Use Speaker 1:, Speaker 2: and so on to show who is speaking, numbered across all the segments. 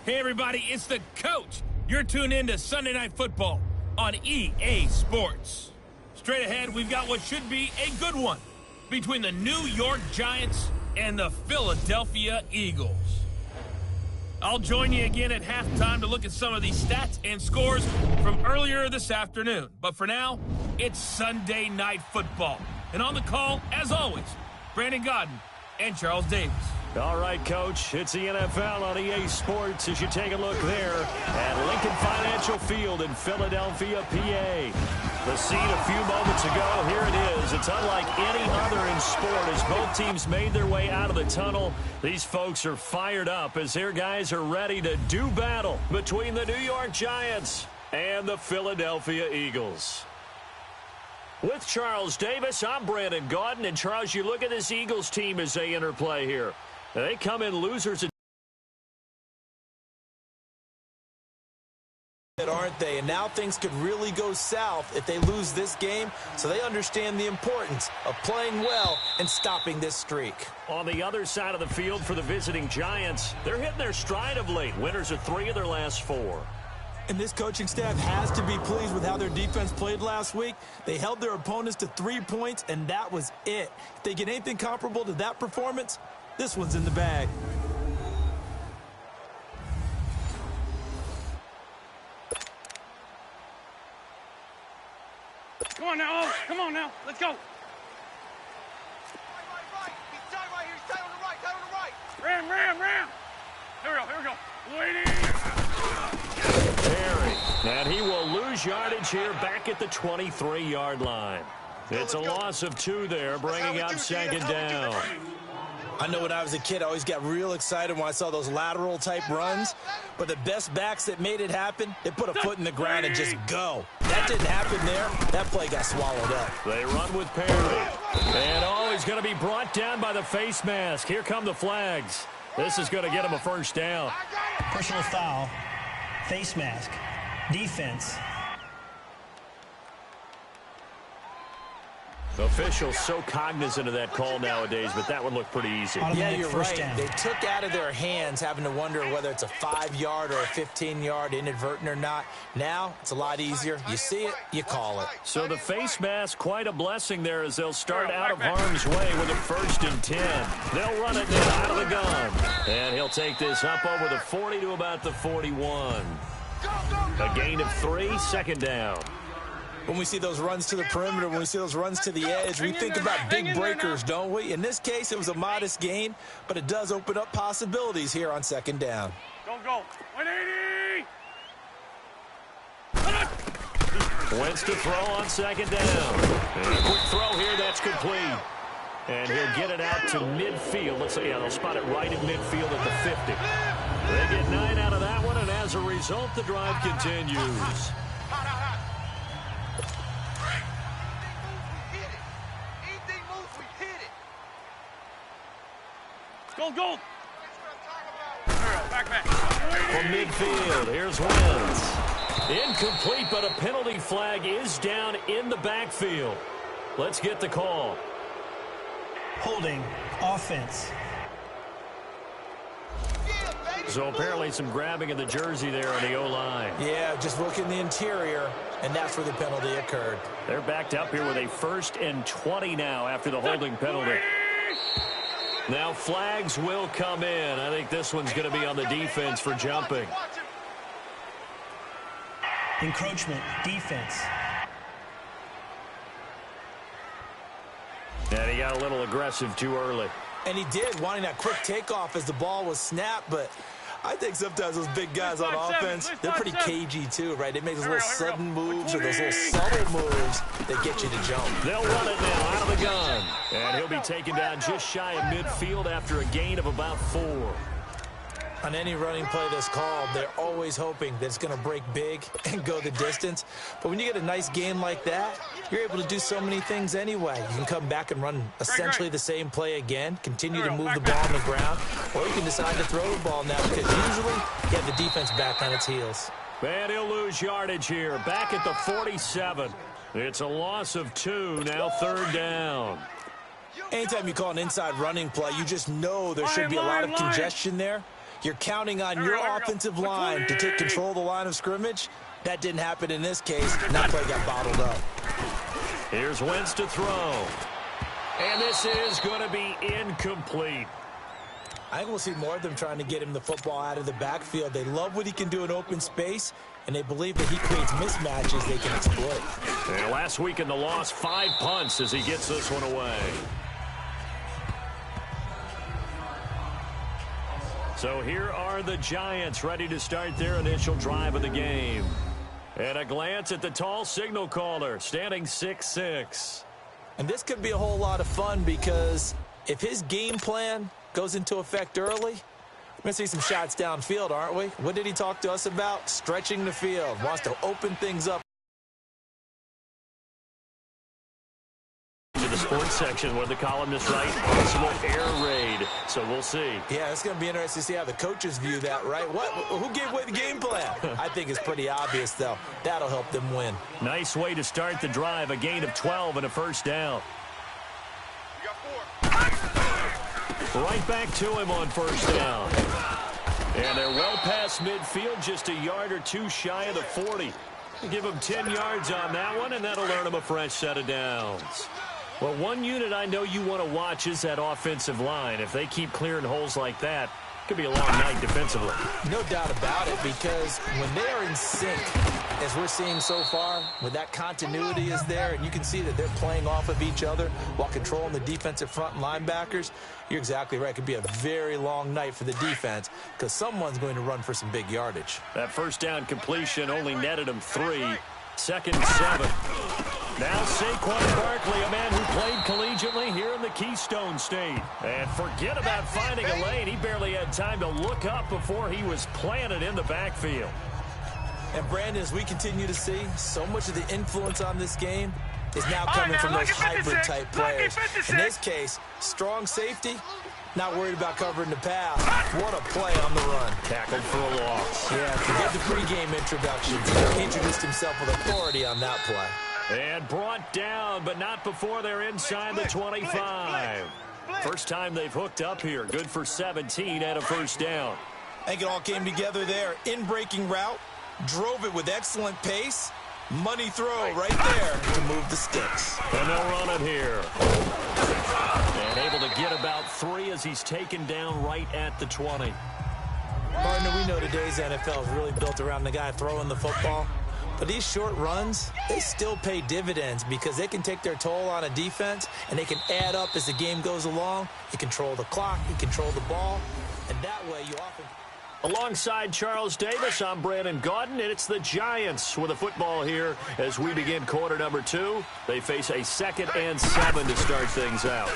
Speaker 1: Hey, everybody, it's the coach. You're tuned in to Sunday Night Football on EA Sports. Straight ahead, we've got what should be a good one between the New York Giants and the Philadelphia Eagles. I'll join you again at halftime to look at some of these stats and scores from earlier this afternoon. But for now, it's Sunday Night Football. And on the call, as always, Brandon Godden and Charles Davis.
Speaker 2: All right, Coach, it's the NFL on EA Sports as you take a look there at Lincoln Financial Field in Philadelphia, PA. The scene a few moments ago, here it is. It's unlike any other in sport as both teams made their way out of the tunnel. These folks are fired up as their guys are ready to do battle between the New York Giants and the Philadelphia Eagles. With Charles Davis, I'm Brandon Godden. And, Charles, you look at this Eagles team as they interplay here. They come in losers.
Speaker 3: Aren't they? And now things could really go south if they lose this game, so they understand the importance of playing well and stopping this streak.
Speaker 2: On the other side of the field for the visiting Giants, they're hitting their stride of late. Winners of 3 of their last 4.
Speaker 3: And this coaching staff has to be pleased with how their defense played last week. They held their opponents to 3 points, and that was it. If they get anything comparable to that performance, this one's in the bag.
Speaker 4: Come on now, come on now, let's go.
Speaker 5: Right. He's tight right here, he's tight on the right,
Speaker 4: Ram. Here we go. Waiting.
Speaker 2: Perry, and he will lose yardage here back at the 23-yard line. It's a loss of 2 there, bringing up second down.
Speaker 3: I know when I was a kid, I always got real excited when I saw those lateral-type runs. But the best backs that made it happen, they put a foot in the ground and just go. That didn't happen there. That play got swallowed up.
Speaker 2: They run with Perry. And, he's going to be brought down by the face mask. Here come the flags. This is going to get him a first down.
Speaker 6: Personal foul, face mask, defense.
Speaker 2: Officials so cognizant of that call nowadays, but that one looked pretty easy.
Speaker 3: Yeah, you're right. They took out of their hands having to wonder whether it's a 5-yard or a 15-yard inadvertent or not. Now, it's a lot easier. You see it, you call it.
Speaker 2: So the face mask, quite a blessing there as they'll start out of harm's way with a 1st and 10. They'll run it now out of the gun. And he'll take this up over the 40 to about the 41. A gain of 3, second down.
Speaker 3: When we see those runs to the perimeter, when we see those runs to the edge, we think about big breakers, don't we? In this case, it was a modest gain, but it does open up possibilities here on second down.
Speaker 4: Go. 180!
Speaker 2: Wentz to throw on second down. And a quick throw here, that's complete. And he'll get it out to midfield. Let's see, they'll spot it right at midfield at the 50. They get 9 out of that one, and as a result, the drive continues.
Speaker 4: Go. Back.
Speaker 2: From midfield, here's Wentz. Incomplete, but a penalty flag is down in the backfield. Let's get the call.
Speaker 6: Holding, offense.
Speaker 2: So apparently some grabbing of the jersey there on the O-line.
Speaker 3: Yeah, just look in the interior, and that's where the penalty occurred.
Speaker 2: They're backed up here with a 1st and 20 now after the holding penalty. Now flags will come in. I think this one's going to be on the defense for jumping.
Speaker 6: Encroachment, defense.
Speaker 2: And he got a little aggressive too early.
Speaker 3: And he did, wanting that quick takeoff as the ball was snapped, but I think sometimes those big guys on offense, they're pretty cagey too, right? They make those little sudden moves or those little subtle moves that get you to jump.
Speaker 2: They'll run it now out of the gun. And he'll be taken down just shy of midfield after a gain of about 4.
Speaker 3: On any running play that's called, they're always hoping that it's going to break big and go the distance. But when you get a nice game like that, you're able to do so many things anyway. You can come back and run essentially the same play again, continue to move the ball on the ground, or you can decide to throw the ball now because usually you have the defense back on its heels.
Speaker 2: And he'll lose yardage here, back at the 47. It's a loss of 2, now 3rd down.
Speaker 3: Anytime you call an inside running play, you just know there should be a lot of congestion there. You're counting on your offensive line to take control of the line of scrimmage. That didn't happen in this case. That play got bottled up.
Speaker 2: Here's Wentz to throw. And this is going to be incomplete.
Speaker 3: I think we'll see more of them trying to get him the football out of the backfield. They love what he can do in open space, and they believe that he creates mismatches they can exploit.
Speaker 2: And last week in the loss, 5 punts as he gets this one away. So here are the Giants ready to start their initial drive of the game. And a glance at the tall signal caller, standing 6'6".
Speaker 3: And this could be a whole lot of fun because if his game plan goes into effect early, we're going to see some shots downfield, aren't we? What did he talk to us about? Stretching the field. Wants to open things up.
Speaker 2: To the sports section where the columnists write possible air raid. So we'll see.
Speaker 3: Yeah, it's going to be interesting to see how the coaches view that, right? Who gave away the game plan? I think it's pretty obvious, though. That'll help them win.
Speaker 2: Nice way to start the drive. A gain of 12 and a first down. Right back to him on first down. And they're well past midfield, just a yard or two shy of the 40. Give them 10 yards on that one, and that'll earn them a fresh set of downs. Well, one unit I know you want to watch is that offensive line. If they keep clearing holes like that, it could be a long night defensively.
Speaker 3: No doubt about it, because when they are in sync, as we're seeing so far, when that continuity is there, and you can see that they're playing off of each other while controlling the defensive front and linebackers, you're exactly right. It could be a very long night for the defense because someone's going to run for some big yardage.
Speaker 2: That first down completion only netted him 3. 2nd and 7. Now Saquon Barkley, a man who played collegiately here in the Keystone State. And forget about finding a lane. He barely had time to look up before he was planted in the backfield.
Speaker 3: And Brandon, as we continue to see, so much of the influence on this game is now coming from those hybrid-type players. In this case, strong safety, not worried about covering the pass. What a play on the run.
Speaker 2: Tackled for a loss.
Speaker 3: Yeah, forget the pregame introductions. He introduced himself with authority on that play.
Speaker 2: And brought down, but not before they're inside the 25. First time they've hooked up here. Good for 17 and a first down.
Speaker 3: I think it all came together there. In-breaking route, drove it with excellent pace. Money throw right there to move the sticks.
Speaker 2: And they'll run it here. And able to get about 3 as he's taken down right at the 20.
Speaker 3: Partner, we know today's NFL is really built around the guy throwing the football. But these short runs, they still pay dividends because they can take their toll on a defense and they can add up as the game goes along. You control the clock, you control the ball, and that way you often...
Speaker 2: Alongside Charles Davis, I'm Brandon Gaudin, and it's the Giants with a football here as we begin quarter number 2. They face a 2nd and 7 to start things out.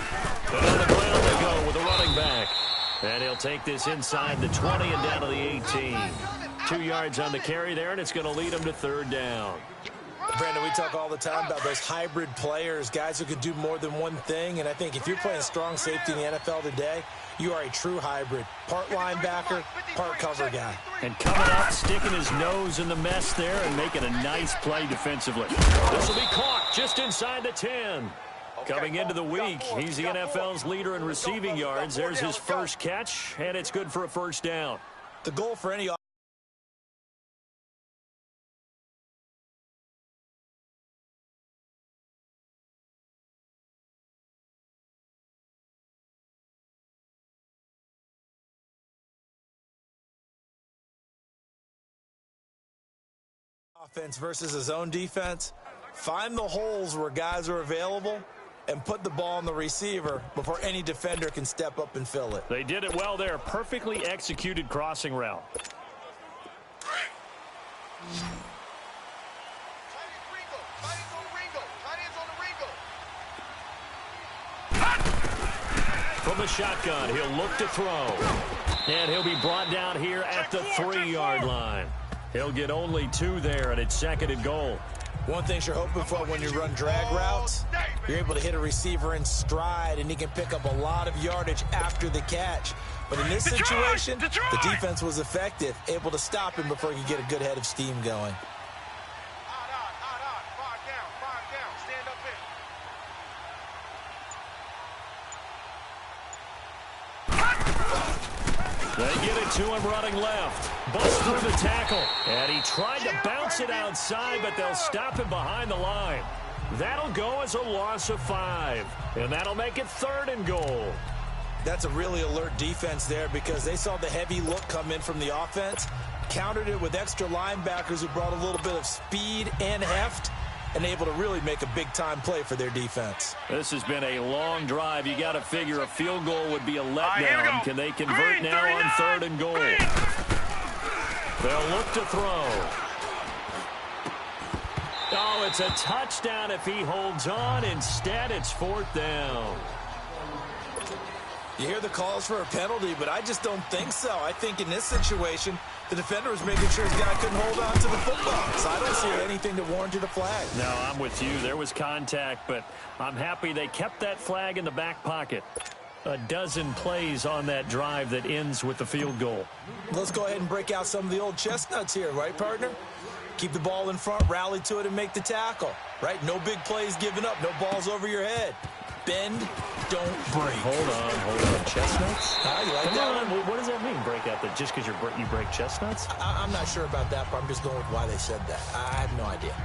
Speaker 2: And on the ground they go with a running back. And he'll take this inside the 20 and down to the 18. 2 yards on the carry there, and it's going to lead him to 3rd down.
Speaker 3: Brandon, we talk all the time about those hybrid players, guys who can do more than one thing. And I think if you're playing strong safety in the NFL today, you are a true hybrid. Part linebacker, part cover guy.
Speaker 2: And coming up, sticking his nose in the mess there and making a nice play defensively. This will be caught just inside the 10. Coming into the week, he's the NFL's leader in receiving yards. There's his first catch, and it's good for a first down.
Speaker 3: The goal for any offense versus his own defense, find the holes where guys are available and put the ball on the receiver before any defender can step up and fill it.
Speaker 2: They did it well there. Perfectly executed crossing route. From the shotgun, he'll look to throw. And he'll be brought down here at the 3-yard line. He'll get only 2 there, and it's 2nd and goal.
Speaker 3: One thing you're hoping for when you run drag routes, you're able to hit a receiver in stride, and he can pick up a lot of yardage after the catch. But in this situation, the defense was effective, able to stop him before he could get a good head of steam going.
Speaker 2: They get it get to him running left. Busts through the tackle. And he tried to bounce it outside, but they'll stop him behind the line. That'll go as a loss of 5. And that'll make it 3rd and goal.
Speaker 3: That's a really alert defense there because they saw the heavy look come in from the offense, countered it with extra linebackers who brought a little bit of speed and heft, and able to really make a big-time play for their defense.
Speaker 2: This has been a long drive. You got to figure a field goal would be a letdown. Can they convert now on 3rd and goal? They'll look to throw. Oh, it's a touchdown if he holds on. Instead, it's 4th down.
Speaker 3: You hear the calls for a penalty, but I just don't think so. I think in this situation, the defender was making sure his guy couldn't hold on to the football. So I don't see anything that warranted a flag.
Speaker 2: No, I'm with you. There was contact, but I'm happy they kept that flag in the back pocket. A dozen plays on that drive that ends with the field goal.
Speaker 3: Let's go ahead and break out some of the old chestnuts here, right, partner? Keep the ball in front, rally to it, and make the tackle, right? No big plays given up, no balls over your head. Bend, don't break.
Speaker 2: Hold on. Chestnuts?
Speaker 3: You like that one?
Speaker 2: What does that mean, break out? That just because you break chestnuts?
Speaker 3: I'm not sure about that, but I'm just going with why they said that. I have no idea.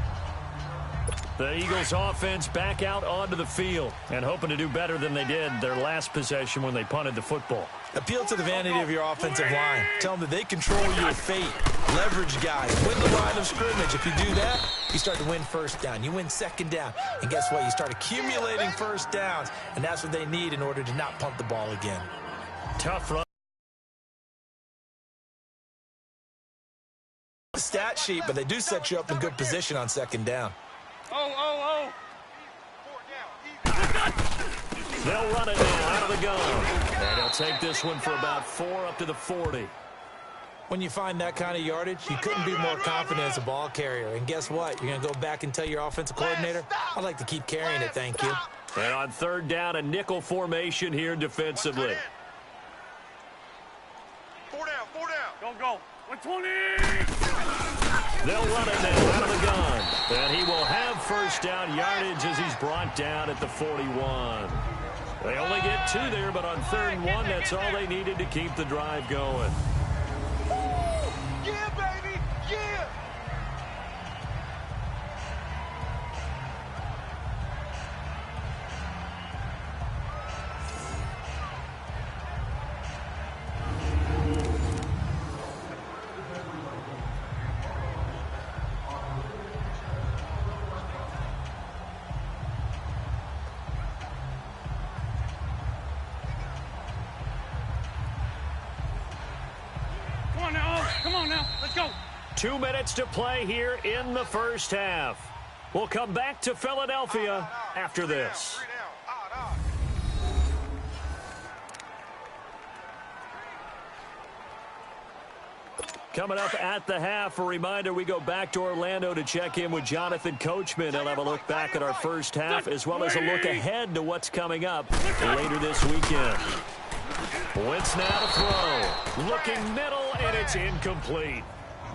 Speaker 2: The Eagles offense back out onto the field and hoping to do better than they did their last possession when they punted the football.
Speaker 3: Appeal to the vanity of your offensive line. Tell them that they control your fate. Leverage guys. Win the line of scrimmage. If you do that, you start to win 1st down. You win 2nd down. And guess what? You start accumulating 1st downs. And that's what they need in order to not punt the ball again.
Speaker 2: Tough run.
Speaker 3: Stat sheet, but they do set you up in good position on 2nd down.
Speaker 2: They'll run it now out of the gun. And he'll take this one for about 4 up to the 40.
Speaker 3: When you find that kind of yardage, you couldn't be more confident as a ball carrier. And guess what? You're going to go back and tell your offensive coordinator, I'd like to keep carrying it, thank you.
Speaker 2: And on 3rd down, a nickel formation here defensively.
Speaker 5: 4 down.
Speaker 4: Go. 120.
Speaker 2: They'll run it now out of the gun. And he will have 1st down yardage as he's brought down at the 41. They only get 2 there, but on 3rd and 1, that's all they needed to keep the drive going.
Speaker 5: Yeah, baby. Yeah.
Speaker 4: Come on now. Let's go.
Speaker 2: 2 minutes to play here in the 1st half. We'll come back to Philadelphia after this. Coming up at the half, a reminder, we go back to Orlando to check in with Jonathan Coachman. He'll have a look back at our 1st half as well as a look ahead to what's coming up later this weekend. Wentz now to throw. Looking middle, and it's incomplete.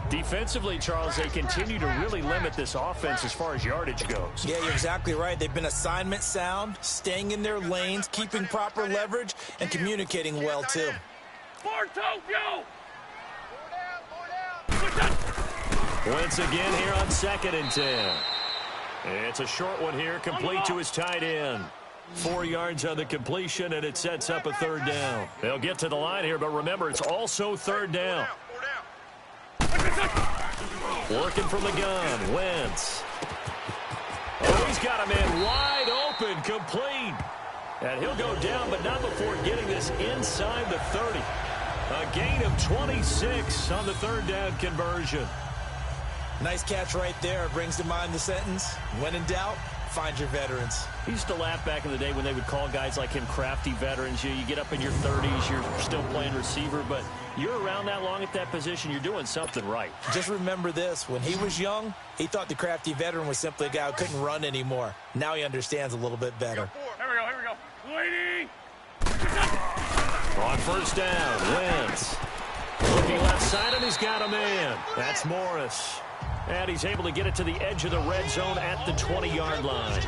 Speaker 2: Defensively, Charles, they continue to really limit this offense as far as yardage goes.
Speaker 3: Yeah, you're exactly right. They've been assignment sound, staying in their lanes, keeping proper leverage, and communicating well, too.
Speaker 4: For Tokyo.
Speaker 2: Wentz again here on 2nd and 10. It's a short one here, complete to his tight end. 4 yards on the completion, and it sets up a 3rd down. They'll get to the line here, but remember, it's also 3rd down. Working from the gun, Wentz. Oh, he's got him in wide open, complete. And he'll go down, but not before getting this inside the 30. A gain of 26 on the 3rd down conversion.
Speaker 3: Nice catch right there. Brings to mind the sentence, when in doubt, find your veterans.
Speaker 2: He used to laugh back in the day when they would call guys like him crafty veterans. You get up in your 30s, you're still playing receiver, but you're around that long at that position, you're doing something right.
Speaker 3: Just remember this. When he was young, he thought the crafty veteran was simply a guy who couldn't run anymore. Now he understands a little bit better.
Speaker 4: Here we go. Waiting.
Speaker 2: On 1st down, Wentz. Looking left side, and he's got a man. That's Morris. And he's able to get it to the edge of the red zone at the 20-yard line.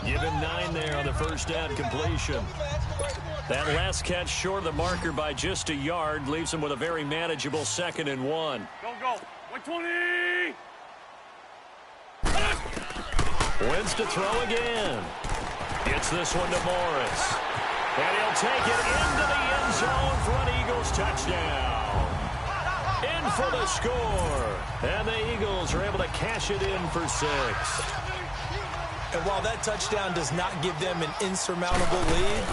Speaker 2: Give him 9 there on the first down completion. That last catch short of the marker by just a yard leaves him with a very manageable 2nd and 1.
Speaker 4: Go. 120.
Speaker 2: Wins to throw again. Gets this one to Morris. And he'll take it into the end zone for an Eagles touchdown. In for the score. And the Eagles are able to cash it in for 6.
Speaker 3: And while that touchdown does not give them an insurmountable lead,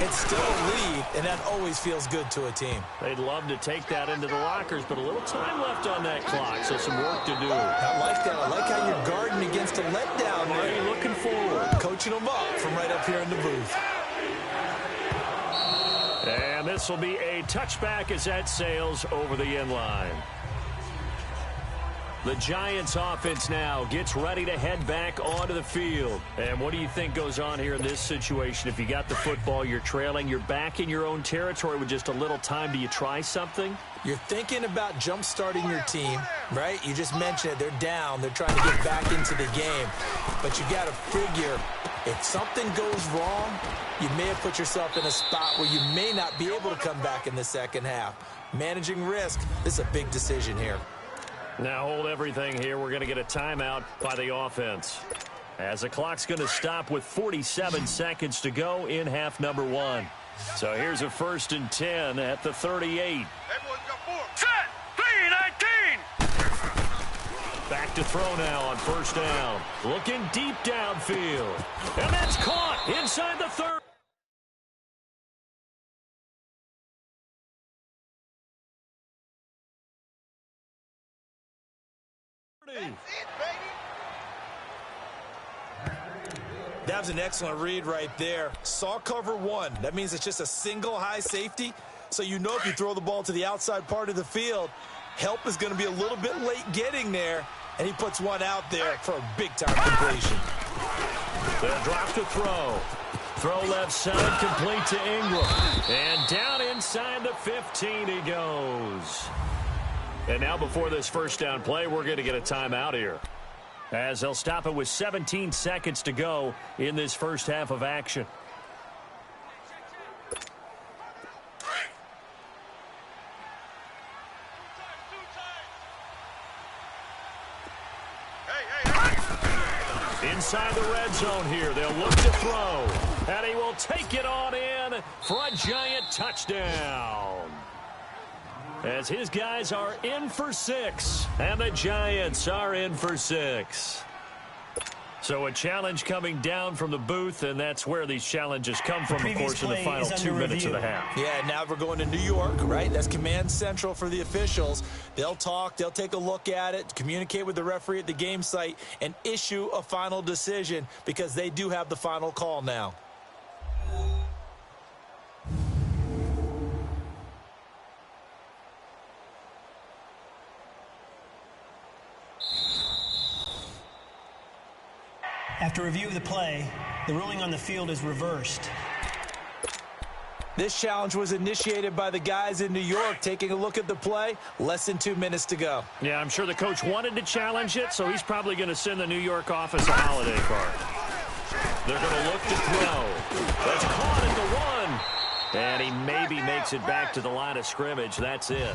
Speaker 3: it's still a lead, and that always feels good to a team.
Speaker 2: They'd love to take that into the lockers, but a little time left on that clock, so some work to do.
Speaker 3: I like that. I like how you're guarding against a letdown.
Speaker 2: Already looking forward.
Speaker 3: Coaching them up from right up here in the booth.
Speaker 2: And this will be a touchback as that sails over the end line. The Giants offense now gets ready to head back onto the field. And what do you think goes on here in this situation? If you got the football, you're trailing, you're back in your own territory with just a little time. Do you try something?
Speaker 3: You're thinking about jump-starting your team, right? You just mentioned it. They're down. They're trying to get back into the game. But you got to figure, if something goes wrong, you may have put yourself in a spot where you may not be able to come back in the second half. Managing risk, this is a big decision here.
Speaker 2: Now hold everything here. We're going to get a timeout by the offense, as the clock's going to stop with 47 seconds to go in half number 1. So here's a 1st and 10 at the 38.
Speaker 5: Everyone's got 4.
Speaker 4: Set. 3-19.
Speaker 2: Back to throw now on 1st down. Looking deep downfield. And that's caught inside the 30.
Speaker 5: That's it, baby.
Speaker 3: That was an excellent read right there. Saw cover 1. That means it's just a single high safety. So you know if you throw the ball to the outside part of the field, help is going to be a little bit late getting there. And he puts one out there for a big-time completion.
Speaker 2: They'll drop to throw. Throw left side, complete to Ingram. And down inside the 15 he goes. And now before this 1st down play, we're going to get a timeout here, as they'll stop it with 17 seconds to go in this first half of action. Inside the red zone here, they'll look to throw. And he will take it on in for a giant touchdown, as his guys are in for 6, and the Giants are in for 6. So a challenge coming down from the booth, and that's where these challenges come from, of course, in the final 2 minutes of the half.
Speaker 3: Yeah, now we're going to New York, right? That's command central for the officials. They'll talk, they'll take a look at it, communicate with the referee at the game site, and issue a final decision, because they do have the final call now.
Speaker 6: After review of the play, the ruling on the field is reversed.
Speaker 3: This challenge was initiated by the guys in New York. Taking a look at the play, less than 2 minutes to go.
Speaker 2: Yeah, I'm sure the coach wanted to challenge it, so he's probably going to send the New York office a holiday card. They're going to look to throw. That's caught at the 1. And he maybe makes it back to the line of scrimmage. That's it.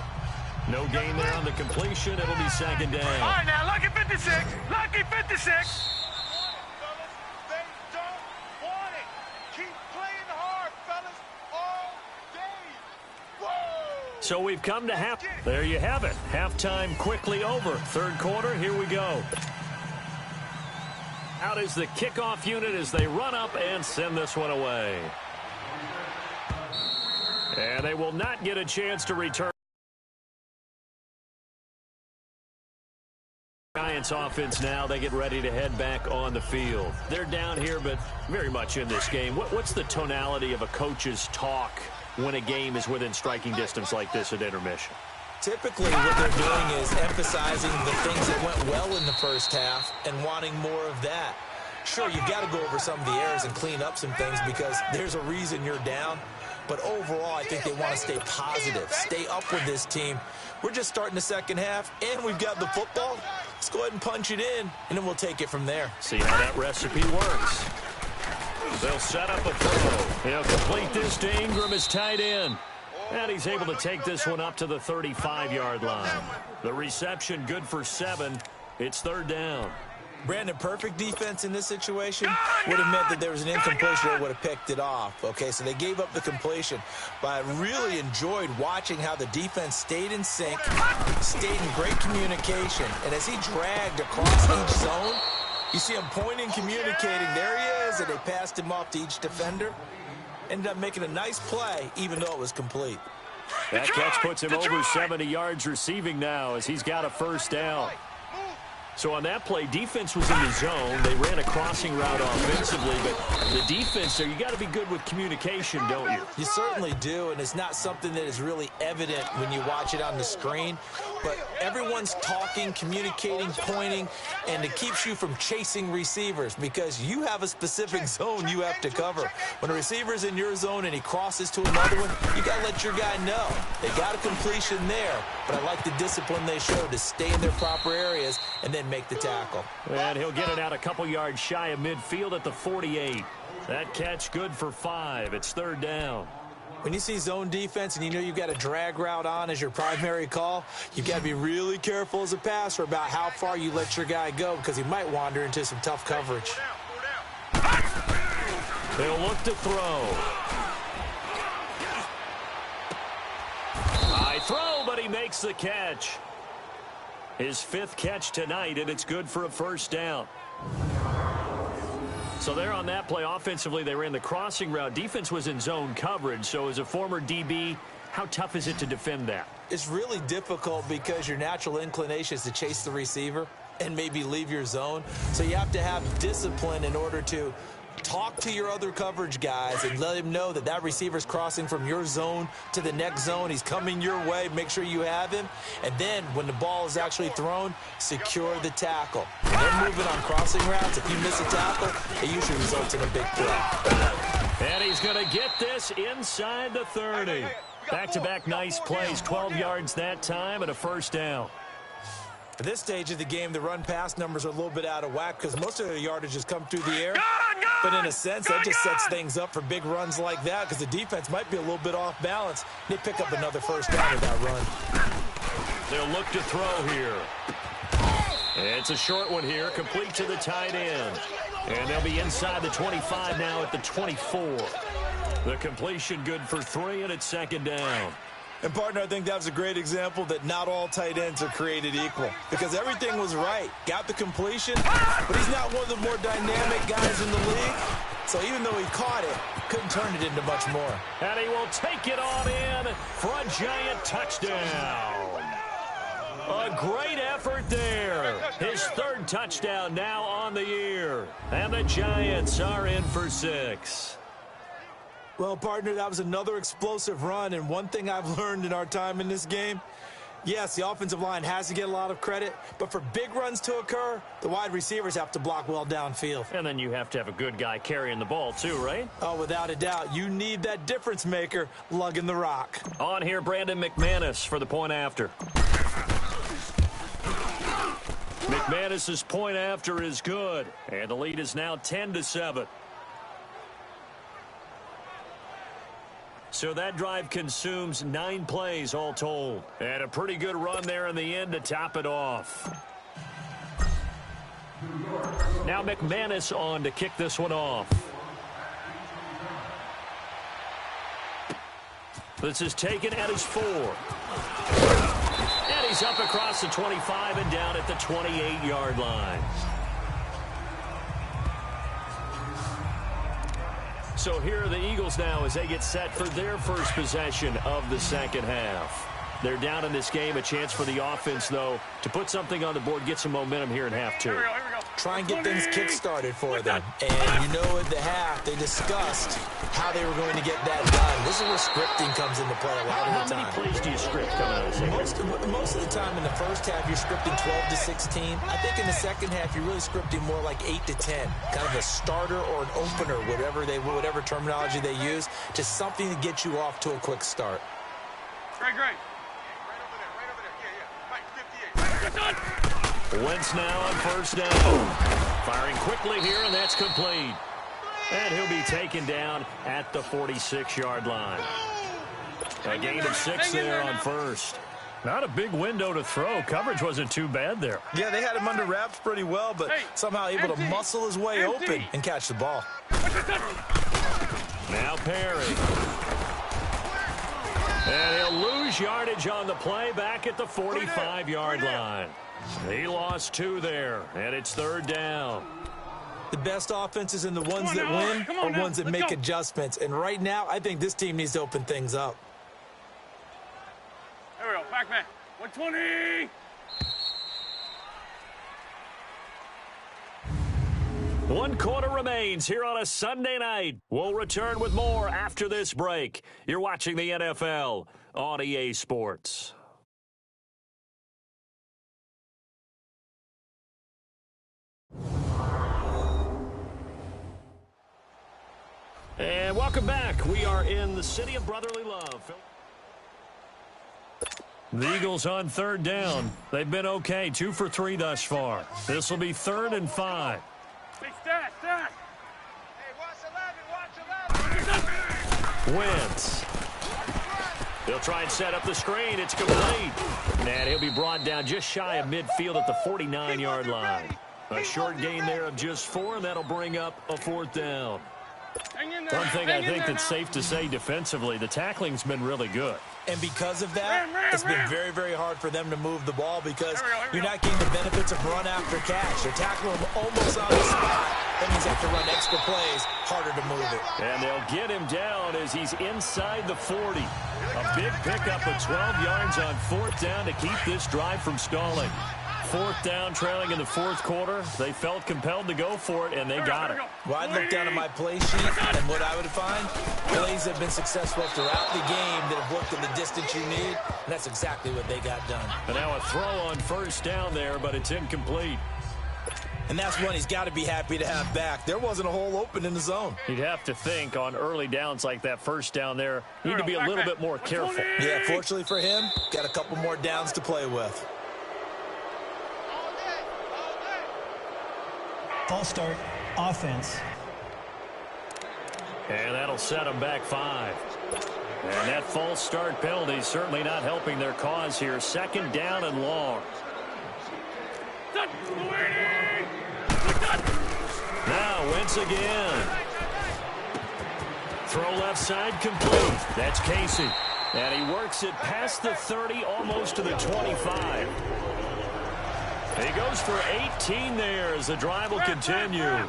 Speaker 2: No gain there on the completion. It'll be 2nd down.
Speaker 4: All right, now, lucky 56. Lucky 56.
Speaker 2: So we've come to half. There you have it. Halftime quickly over. 3rd quarter, here we go. Out is the kickoff unit as they run up and send this one away. And they will not get a chance to return. Giants offense now, they get ready to head back on the field. They're down here, but very much in this game. What's the tonality of a coach's talk when a game is within striking distance like this at intermission?
Speaker 3: Typically, what they're doing is emphasizing the things that went well in the first half and wanting more of that. Sure, you've got to go over some of the errors and clean up some things because there's a reason you're down. But overall, I think they want to stay positive, stay up with this team. We're just starting the second half, and we've got the football. Let's go ahead and punch it in, and then we'll take it from there.
Speaker 2: See how that recipe works. They'll set up a throw. He'll complete this to Ingram as tight end. And he's able to take this one up to the 35-yard line. The reception good for 7. It's third down.
Speaker 3: Brandon, perfect defense in this situation would have meant that there was an incompletion. They would have picked it off. Okay, so they gave up the completion. But I really enjoyed watching how the defense stayed in sync, stayed in great communication. And as he dragged across each zone, you see him pointing, communicating. There he is, and they passed him off to each defender. Ended up making a nice play, even though it was complete.
Speaker 2: That catch puts him over 70 yards receiving now as he's got a first down. So on that play, defense was in the zone. They ran a crossing route offensively, but the defense there, you got to be good with communication, don't you?
Speaker 3: You certainly do, and it's not something that is really evident when you watch it on the screen. But everyone's talking, communicating, pointing, and it keeps you from chasing receivers because you have a specific zone you have to cover. When a receiver's in your zone and he crosses to another one, you got to let your guy know. They got a completion there, but I like the discipline they showed to stay in their proper areas and then make the tackle.
Speaker 2: And he'll get it out a couple yards shy of midfield at the 48. That catch good for 5. It's third down.
Speaker 3: When you see zone defense and you know you've got a drag route on as your primary call, you've got to be really careful as a passer about how far you let your guy go because he might wander into some tough coverage.
Speaker 2: They'll look to throw. High throw, but he makes the catch. His 5th catch tonight, and it's good for a first down. So there on that play, offensively, they ran the crossing route. Defense was in zone coverage. So as a former DB, how tough is it to defend that?
Speaker 3: It's really difficult because your natural inclination is to chase the receiver and maybe leave your zone. So you have to have discipline in order to talk to your other coverage guys and let him know that that receiver's crossing from your zone to the next zone. He's coming your way. Make sure you have him. And then when the ball is actually thrown, secure the tackle. When they're moving on crossing routes, if you miss a tackle, it usually results in a big play.
Speaker 2: And he's going to get this inside the 30. Back-to-back nice plays, 12 yards that time and a first down.
Speaker 3: At this stage of the game, the run-pass numbers are a little bit out of whack because most of the yardage has come through the air. But in a sense, that just sets things up for big runs like that because the defense might be a little bit off balance. They pick up another first down with that run.
Speaker 2: They'll look to throw here. It's a short one here, complete to the tight end. And they'll be inside the 25 now at the 24. The completion good for 3, and it's second down.
Speaker 3: And, partner, I think that was a great example that not all tight ends are created equal because everything was right. Got the completion, but he's not one of the more dynamic guys in the league. So even though he caught it, couldn't turn it into much more.
Speaker 2: And he will take it on in for a giant touchdown. A great effort there. His 3rd touchdown now on the year. And the Giants are in for 6.
Speaker 3: Well, partner, that was another explosive run, and one thing I've learned in our time in this game, yes, the offensive line has to get a lot of credit, but for big runs to occur, the wide receivers have to block well downfield.
Speaker 2: And then you have to have a good guy carrying the ball too, right?
Speaker 3: Oh, without a doubt. You need that difference maker lugging the rock.
Speaker 2: On here, Brandon McManus for the point after. McManus's point after is good, and the lead is now 10-7. So that drive consumes 9 plays all told. And a pretty good run there in the end to top it off. Now McManus on to kick this one off. This is taken at his 4. And he's up across the 25 and down at the 28-yard line. So here are the Eagles now as they get set for their first possession of the second half. They're down in this game. A chance for the offense, though, to put something on the board, get some momentum here in half 2.
Speaker 3: Try and get things kick-started for them. And you know, at the half, they discussed how they were going to get that done. This is where scripting comes into play a lot of the time.
Speaker 2: How many plays do you script coming out of the second half?
Speaker 3: Most of the time in the first half, you're scripting 12 to 16. I think in the second half, you're really scripting more like 8 to 10. Kind of a starter or an opener, whatever terminology they use. Just something to get you off to a quick start.
Speaker 4: Great.
Speaker 2: Wentz now on first down. Firing quickly here, and that's complete. And he'll be taken down at the 46-yard line. A gain of 6 there on first.
Speaker 7: Not a big window to throw. Coverage wasn't too bad there.
Speaker 3: Yeah, they had him under wraps pretty well, but somehow able to muscle his way open and catch the ball.
Speaker 2: Now Perry. And he'll lose yardage on the play back at the 45-yard line. He lost 2 there, and it's 3rd down.
Speaker 3: The best offenses and the ones that win are ones that make adjustments. And right now, I think this team needs to open things up.
Speaker 4: There we go. Back man. 120.
Speaker 2: One quarter remains here on a Sunday night. We'll return with more after this break. You're watching the NFL on EA Sports. And welcome back. We are in the city of brotherly love.
Speaker 7: The Eagles on 3rd down. They've been okay, 2 for 3 thus far. This will be 3rd and 5.
Speaker 4: Hey, stat.
Speaker 5: Hey, watch 11.
Speaker 2: Wentz. They'll try and set up the screen. It's complete. And he'll be brought down just shy of midfield at the 49-yard line. A short gain there of just 4, and that'll bring up a 4th down.
Speaker 7: One thing I think that's safe to say defensively, the tackling's been really good.
Speaker 3: And because of that, it's been very, very hard for them to move the ball because you're not getting the benefits of run after catch. They're tackling him almost on the spot. That means they have to run extra plays, harder to move it.
Speaker 2: And they'll get him down as he's inside the 40. A big pickup of 12 yards on 4th down to keep this drive from stalling. 4th down, trailing in the 4th quarter. They felt compelled to go for it, and they got it.
Speaker 3: Well, I'd look down at my play sheet, and what I would find, plays have been successful throughout the game that have worked in the distance you need, and that's exactly what they got done.
Speaker 2: And now a throw on 1st down there, but it's incomplete.
Speaker 3: And that's one he's got to be happy to have back. There wasn't a hole open in the zone.
Speaker 7: You'd have to think on early downs like that 1st down there, you need to be a little bit more careful.
Speaker 3: Yeah, fortunately for him, got a couple more downs to play with.
Speaker 6: False start, offense.
Speaker 2: And that'll set them back 5. And that false start penalty is certainly not helping their cause here. 2nd down and long. Now Wentz again. Throw left side complete. That's Casey. And he works it past the 30, almost to the 25. He goes for 18 there as the drive will continue.
Speaker 3: I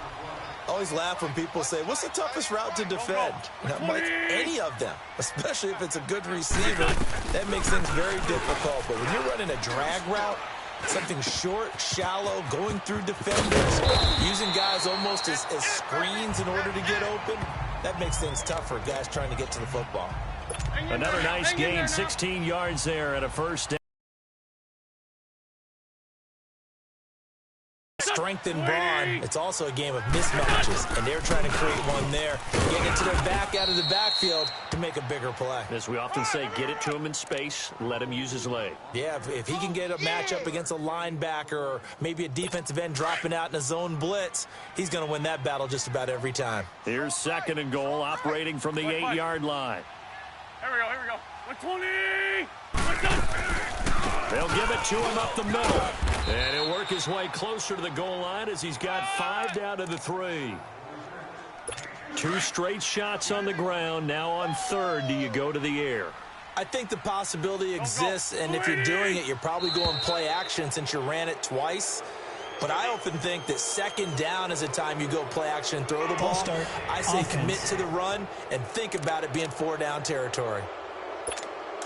Speaker 3: always laugh when people say, what's the toughest route to defend? And I'm like, any of them, especially if it's a good receiver. That makes things very difficult. But when you're running a drag route, something short, shallow, going through defenders, using guys almost as screens in order to get open, that makes things tough for guys trying to get to the football.
Speaker 2: Another nice gain, 16 yards there and a 1st down.
Speaker 3: Strength and brawn. It's also a game of mismatches, and they're trying to create one there, getting it to their back out of the backfield to make a bigger play.
Speaker 2: As we often say, get it to him in space, let him use his leg.
Speaker 3: Yeah, if he can get a matchup against a linebacker or maybe a defensive end dropping out in a zone blitz, he's going to win that battle just about every time.
Speaker 2: Here's 2nd and goal, operating from the 8-yard line.
Speaker 4: Here we go. 120.
Speaker 2: They'll give it to him up the middle. And he'll work his way closer to the goal line as he's got 5 down to the 3. 2 straight shots on the ground. Now on 3rd, do you go to the air?
Speaker 3: I think the possibility exists, and if you're doing it, you're probably going play action since you ran it twice. But I often think that 2nd down is a time you go play action and throw the ball. I say commit to the run and think about it being 4-down territory.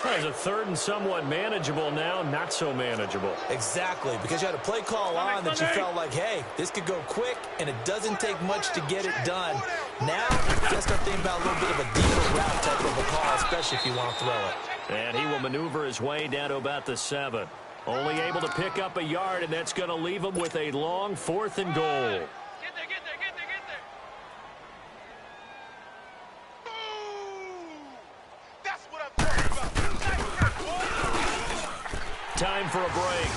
Speaker 2: There's a 3rd and somewhat manageable now, not so manageable.
Speaker 3: Exactly, because you had a play call on that you felt like, hey, this could go quick, and it doesn't take much to get it done. Now, you got to start thinking about a little bit of a deeper route type of a call, especially if you want to throw it.
Speaker 2: And he will maneuver his way down to about the 7. Only able to pick up a yard, and that's going to leave him with a long 4th and goal.
Speaker 5: Get there. That's what I'm talking about.
Speaker 2: Time for a break.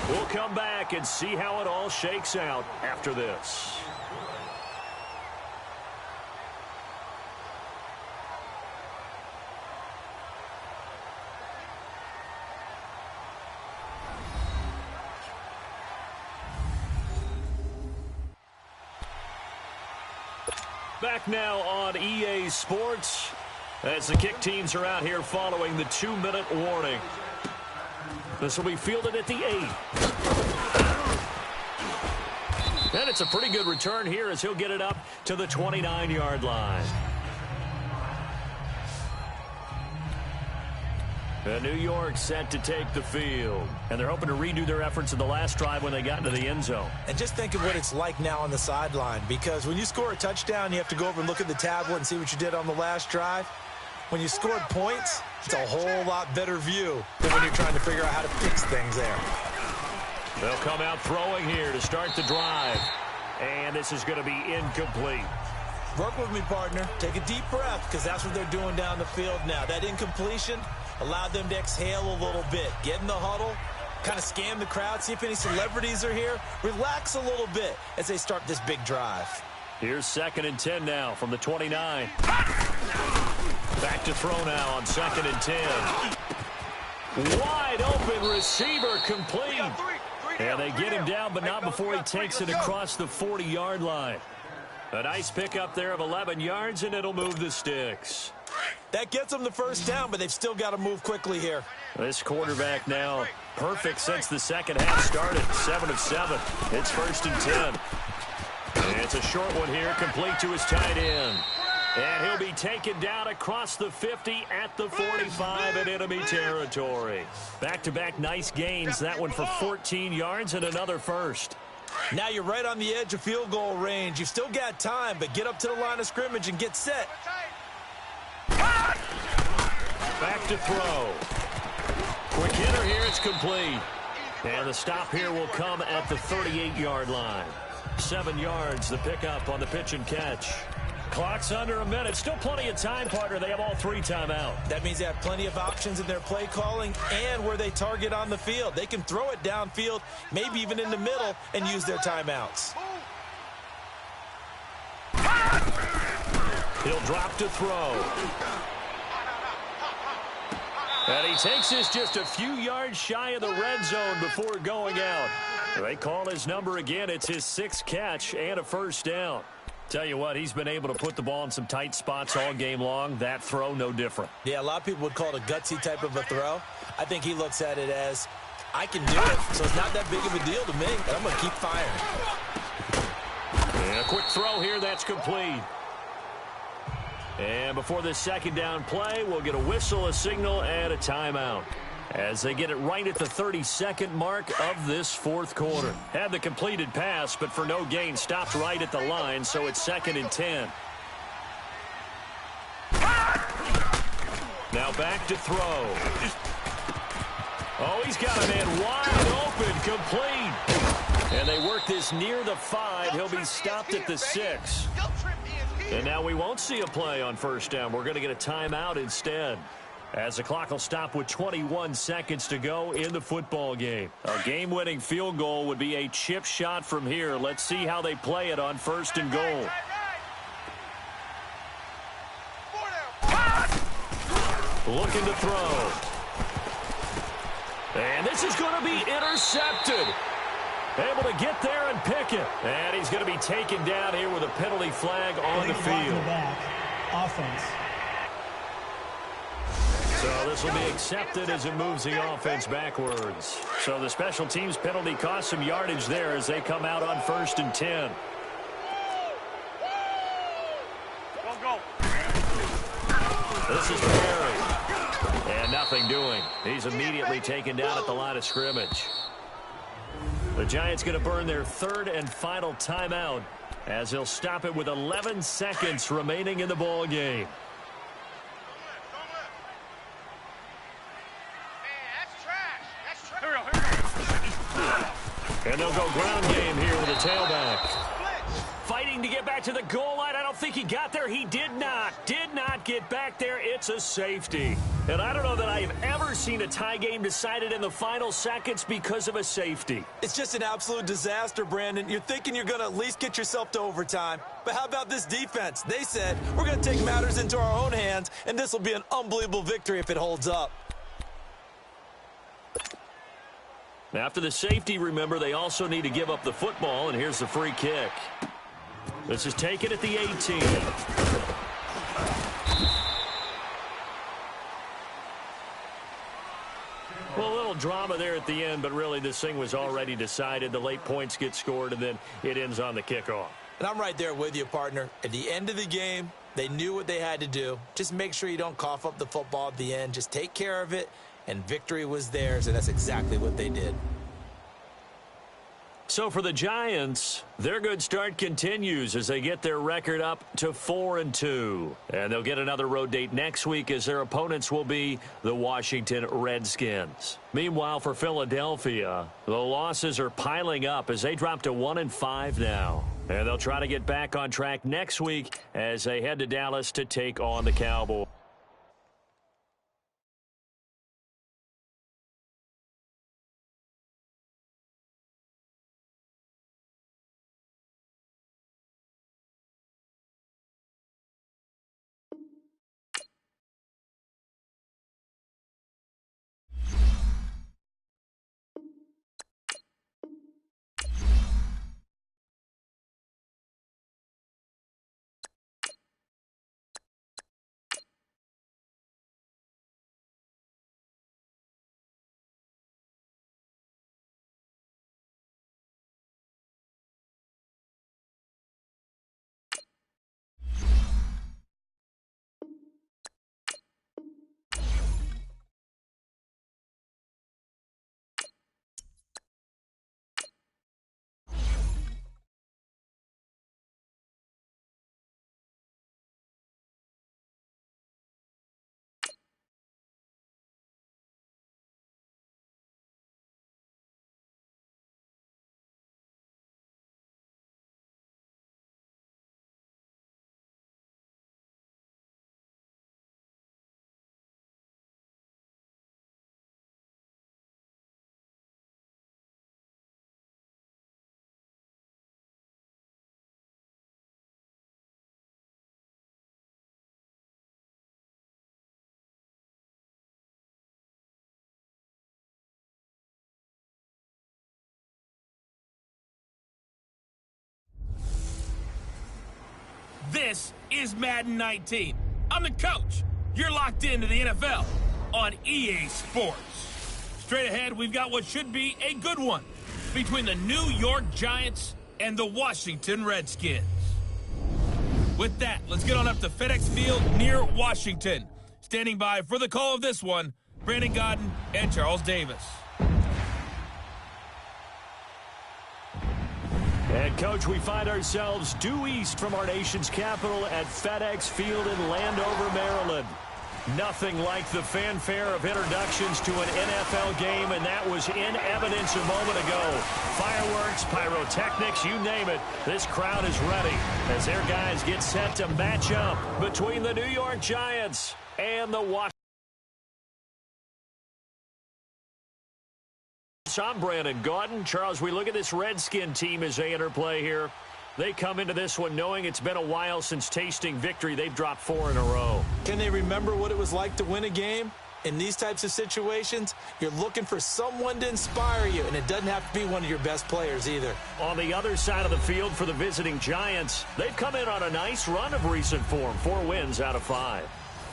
Speaker 2: We'll come back and see how it all shakes out after this. Back now on EA Sports as the kick teams are out here following the 2-minute warning. This will be fielded at the 8. And it's a pretty good return here as he'll get it up to the 29-yard line. And New York set to take the field. And they're hoping to redo their efforts in the last drive when they got into the end zone.
Speaker 3: And just think of what it's like now on the sideline, because when you score a touchdown, you have to go over and look at the tablet and see what you did on the last drive. When you scored points, it's a whole lot better view than when you're trying to figure out how to fix things there.
Speaker 2: They'll come out throwing here to start the drive. And this is going to be incomplete.
Speaker 3: Work with me, partner. Take a deep breath, because that's what they're doing down the field now. That incompletion allowed them to exhale a little bit. Get in the huddle, kind of scan the crowd, see if any celebrities are here. Relax a little bit as they start this big drive.
Speaker 2: Here's 2nd and 10 now from the 29. Back to throw now on 2nd and 10. Wide open receiver complete. And they get him down, but not before he takes it across the 40-yard line. A nice pickup there of 11 yards, and it'll move the sticks.
Speaker 3: That gets them the first down, but they've still got to move quickly here.
Speaker 2: This quarterback now perfect since the second half started. 7 of 7. It's 1st and 10. And it's a short one here, complete to his tight end. And he'll be taken down across the 50 at the 45 in enemy territory. Back-to-back nice gains. That one for 14 yards and another first.
Speaker 3: Now you're right on the edge of field goal range. You've still got time, but get up to the line of scrimmage and get set.
Speaker 2: Back to throw. Quick hitter here, it's complete. And the stop here will come at the 38-yard line. 7 yards, the pickup on the pitch and catch. Clock's under a minute. Still plenty of time, partner. They have all 3 timeout.
Speaker 3: That means they have plenty of options in their play calling and where they target on the field. They can throw it downfield, maybe even in the middle, and use their timeouts.
Speaker 2: He'll drop to throw. And he takes this just a few yards shy of the red zone before going out. They call his number again. It's his 6th catch and a first down. Tell you what, he's been able to put the ball in some tight spots all game long. That throw, no different.
Speaker 3: Yeah, a lot of people would call it a gutsy type of a throw. I think he looks at it as, I can do it, so it's not that big of a deal to me, and I'm going to keep firing.
Speaker 2: And a quick throw here, that's complete. And before this 2nd down play, we'll get a whistle, a signal, and a timeout. As they get it right at the 32nd mark of this 4th quarter. Had the completed pass, but for no gain, stopped right at the line, so it's 2nd and 10. Now back to throw. Oh, he's got a man wide open, complete. And they work this near the 5. He'll be stopped at the 6. And now we won't see a play on 1st down. We're going to get a timeout instead. As the clock will stop with 21 seconds to go in the football game. A game-winning field goal would be a chip shot from here. Let's see how they play it on 1st and goal. Looking to throw. And this is going to be intercepted. Able to get there and pick it. And he's going to be taken down here with a penalty flag on the field.
Speaker 6: Offense.
Speaker 2: So this will be accepted as it moves the offense backwards. So the special teams penalty cost some yardage there as they come out on 1st and 10.
Speaker 4: Go.
Speaker 2: This is Perry. And nothing doing. He's immediately taken down at the line of scrimmage. The Giants going to burn their 3rd and final timeout as they'll stop it with 11 seconds remaining in the ball game. And they'll go ground game here with a tailback. Fighting to get back to the goal line. I don't think he got there. He did not get back there. It's a safety. And I don't know that I've ever seen a tie game decided in the final seconds because of a safety.
Speaker 3: It's just an absolute disaster, Brandon. You're thinking you're going to at least get yourself to overtime. But how about this defense? They said, we're going to take matters into our own hands, and this will be an unbelievable victory if it holds up.
Speaker 2: After the safety, remember, they also need to give up the football, and here's the free kick. This is taken at the 18. Well, a little drama there at the end, but really this thing was already decided. The late points get scored, and then it ends on the kickoff.
Speaker 3: And I'm right there with you, partner. At the end of the game, they knew what they had to do. Just make sure you don't cough up the football at the end. Just take care of it, and victory was theirs, and that's exactly what they did.
Speaker 2: So for the Giants, their good start continues as they get their record up to 4-2. And they'll get another road date next week as their opponents will be the Washington Redskins. Meanwhile, for Philadelphia, the losses are piling up as they drop to 1-5 now. And they'll try to get back on track next week as they head to Dallas to take on the Cowboys.
Speaker 1: This is Madden 19. I'm the coach. You're locked into the NFL on EA Sports. Straight ahead, we've got what should be a good one between the New York Giants and the Washington Redskins. With that, let's get on up to FedEx Field near Washington. Standing by for the call of this one, Brandon Godden and Charles Davis.
Speaker 2: And, Coach, we find ourselves due east from our nation's capital at FedEx Field in Landover, Maryland. Nothing like the fanfare of introductions to an NFL game, and that was in evidence a moment ago. Fireworks, pyrotechnics, you name it. This crowd is ready as their guys get set to match up between the New York Giants and the Washington. I'm Brandon Gaudin. Charles, we look at this Redskin team as they interplay here. They come into this one knowing it's been a while since tasting victory. They've dropped 4 in a row.
Speaker 3: Can they remember what it was like to win a game? In these types of situations, you're looking for someone to inspire you, and it doesn't have to be one of your best players either.
Speaker 2: On the other side of the field for the visiting Giants, they've come in on a nice run of recent form. 4 wins out of 5.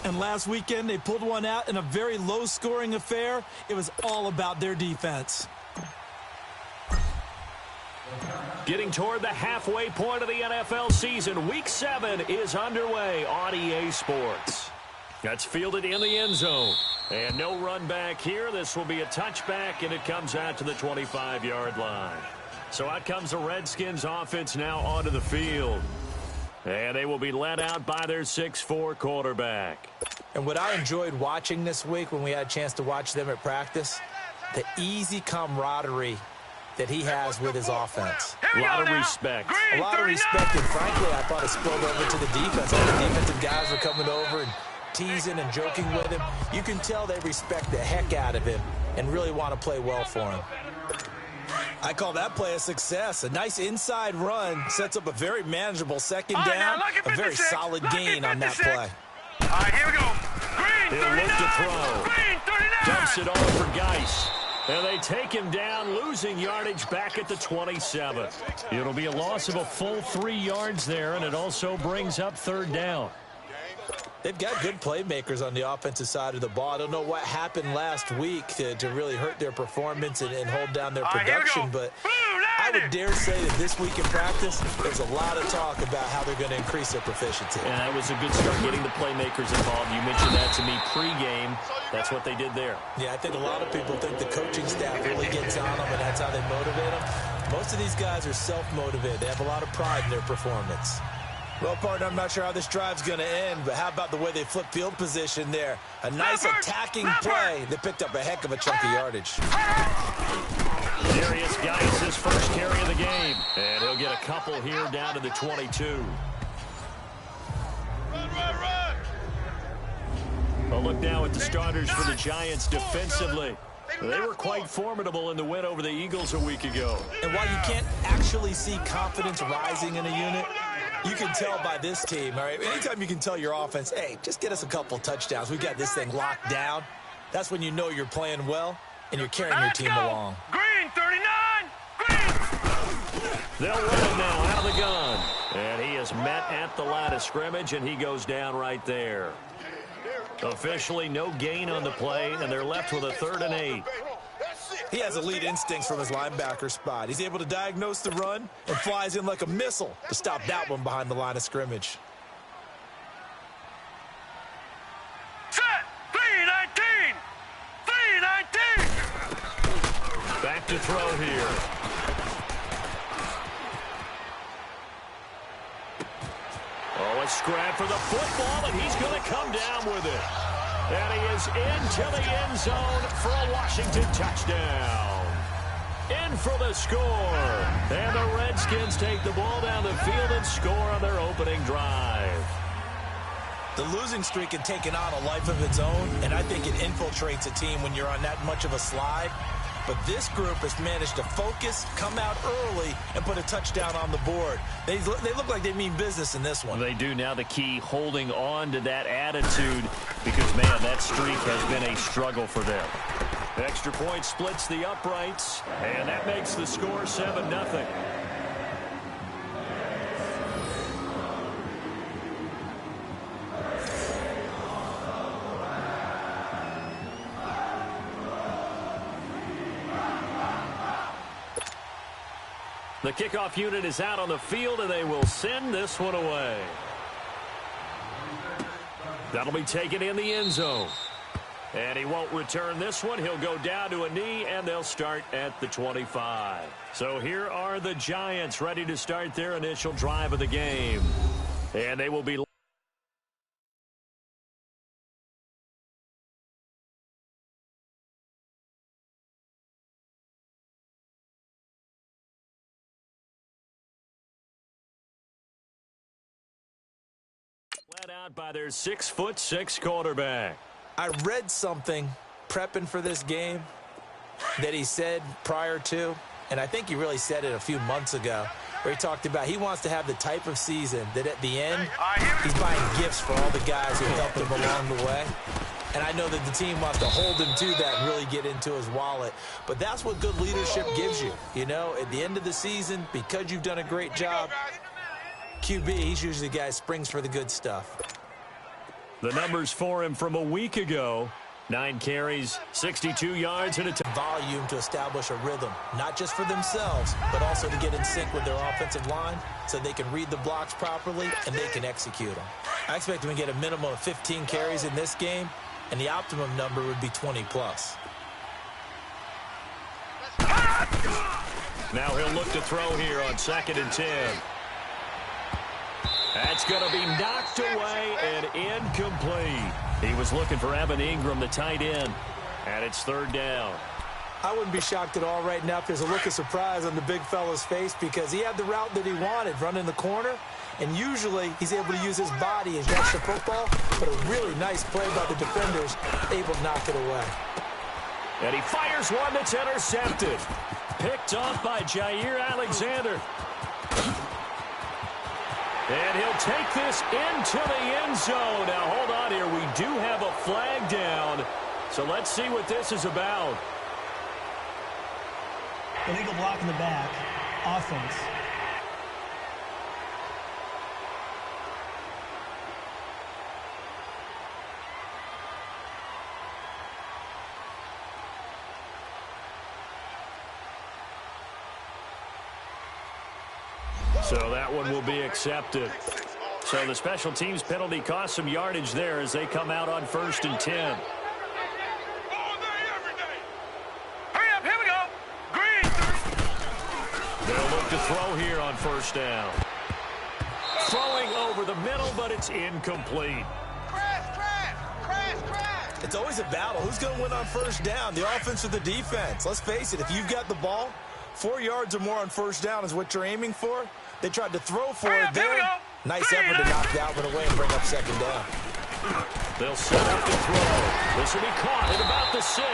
Speaker 3: And last weekend, they pulled one out in a very low-scoring affair. It was all about their defense.
Speaker 2: Getting toward the halfway point of the NFL season, Week 7 is underway on EA Sports. That's fielded in the end zone. And no run back here. This will be a touchback, and it comes out to the 25-yard line. So out comes the Redskins offense now onto the field. And they will be led out by their 6'4" quarterback.
Speaker 3: And what I enjoyed watching this week when we had a chance to watch them at practice, the easy camaraderie that he has with his offense.
Speaker 2: A lot of respect.
Speaker 3: A lot of respect, and frankly, I thought it spilled over to the defense. All the defensive guys were coming over and teasing and joking with him. You can tell they respect the heck out of him and really want to play well for him. I call that play a success. A nice inside run sets up a very manageable second down, a very solid gain on that play.
Speaker 4: All right, here we go. Green,
Speaker 2: He'll look to throw.
Speaker 4: Green, 39.
Speaker 2: Dumps it off for Geis.
Speaker 7: And they take him down, losing yardage back at the 27. It'll be a loss of a full 3 yards there, and it also brings up third down.
Speaker 3: They've got good playmakers on the offensive side of the ball. I don't know what happened last week to really hurt their performance and hold down their production, but I would dare say that this week in practice, there's a lot of talk about how they're going to increase their proficiency.
Speaker 7: And that was a good start getting the playmakers involved. You mentioned that to me pregame. That's what they did there.
Speaker 3: Yeah, I think a lot of people think the coaching staff really gets on them, and that's how they motivate them. Most of these guys are self-motivated. They have a lot of pride in their performance. Well, partner, I'm not sure how this drive's going to end, but how about the way they flip field position there? A nice attacking play that picked up a heck of a chunk of yardage.
Speaker 7: Darius Geis, his first carry of the game. And he'll get a couple here down to the 22.
Speaker 5: Run.
Speaker 7: A look now at the starters for the Giants defensively. They were quite formidable in the win over the Eagles a week ago.
Speaker 3: And while you can't actually see confidence rising in a unit, you can tell by this team, all right? Anytime you can tell your offense, hey, just get us a couple touchdowns. We got this thing locked down. That's when you know you're playing well and you're carrying your team along.
Speaker 4: Green, 39. Green.
Speaker 7: They'll run it now out of the gun. And he is met at the line of scrimmage, and he goes down right there. Officially no gain on the play, and they're left with a 3rd and 8.
Speaker 3: He has elite instincts from his linebacker spot. He's able to diagnose the run and flies in like a missile to stop that one behind the line of scrimmage.
Speaker 4: Set. 319. 319.
Speaker 7: Back to throw here. Oh, a scrap for the football, and he's going to come down with it. And he is into the end zone for a Washington touchdown. In for the score. And the Redskins take the ball down the field and score on their opening drive.
Speaker 3: The losing streak had taken on a life of its own, and I think it infiltrates a team when you're on that much of a slide. But this group has managed to focus, come out early, and put a touchdown on the board. They look like they mean business in this one.
Speaker 7: They do. Now the key, holding on to that attitude, because, man, that streak has been a struggle for them. Extra point splits the uprights, and that makes the score 7-0. The kickoff unit is out on the field, and they will send this one away. That'll be taken in the end zone. And he won't return this one. He'll go down to a knee, and they'll start at the 25. So here are the Giants ready to start their initial drive of the game. And they will be led out by their 6'6" quarterback.
Speaker 3: I read something prepping for this game that he said prior to, and I think he really said it a few months ago, where he talked about he wants to have the type of season that at the end, he's buying gifts for all the guys who helped him along the way. And I know that the team wants to hold him to that and really get into his wallet. But that's what good leadership gives you. You know, at the end of the season, because you've done a great job, QB, he's usually the guy who springs for the good stuff.
Speaker 7: The numbers for him from a week ago: 9 carries, 62 yards, and a
Speaker 3: volume to establish a rhythm, not just for themselves, but also to get in sync with their offensive line so they can read the blocks properly and they can execute them. I expect him to get a minimum of 15 carries in this game, and the optimum number would be 20+.
Speaker 7: Now he'll look to throw here on 2nd and 10. That's going to be knocked away and incomplete. He was looking for Evan Ingram, the tight end, and it's 3rd down.
Speaker 3: I wouldn't be shocked at all right now if there's a look of surprise on the big fella's face, because he had the route that he wanted, running the corner, and usually he's able to use his body and catch the football, but a really nice play by the defenders, able to knock it away.
Speaker 7: And he fires one that's intercepted. Picked off by Jair Alexander. And he'll take this into the end zone. Now, hold on here. We do have a flag down. So let's see what this is about.
Speaker 6: Illegal block in the back. Offense.
Speaker 2: So that one will be accepted. So the special teams penalty cost some yardage there as they come out on 1st and 10.
Speaker 4: Hurry up, here we go. Green.
Speaker 2: They'll look to throw here on 1st down. Throwing over the middle, but it's incomplete.
Speaker 5: Crash.
Speaker 3: It's always a battle. Who's going to win on 1st down, the offense or the defense? Let's face it, if you've got the ball, 4 yards or more on 1st down is what you're aiming for. They tried to throw for it there. Nice effort to knock that one away and bring up 2nd down.
Speaker 2: They'll set up and throw. This will be caught at about the 6.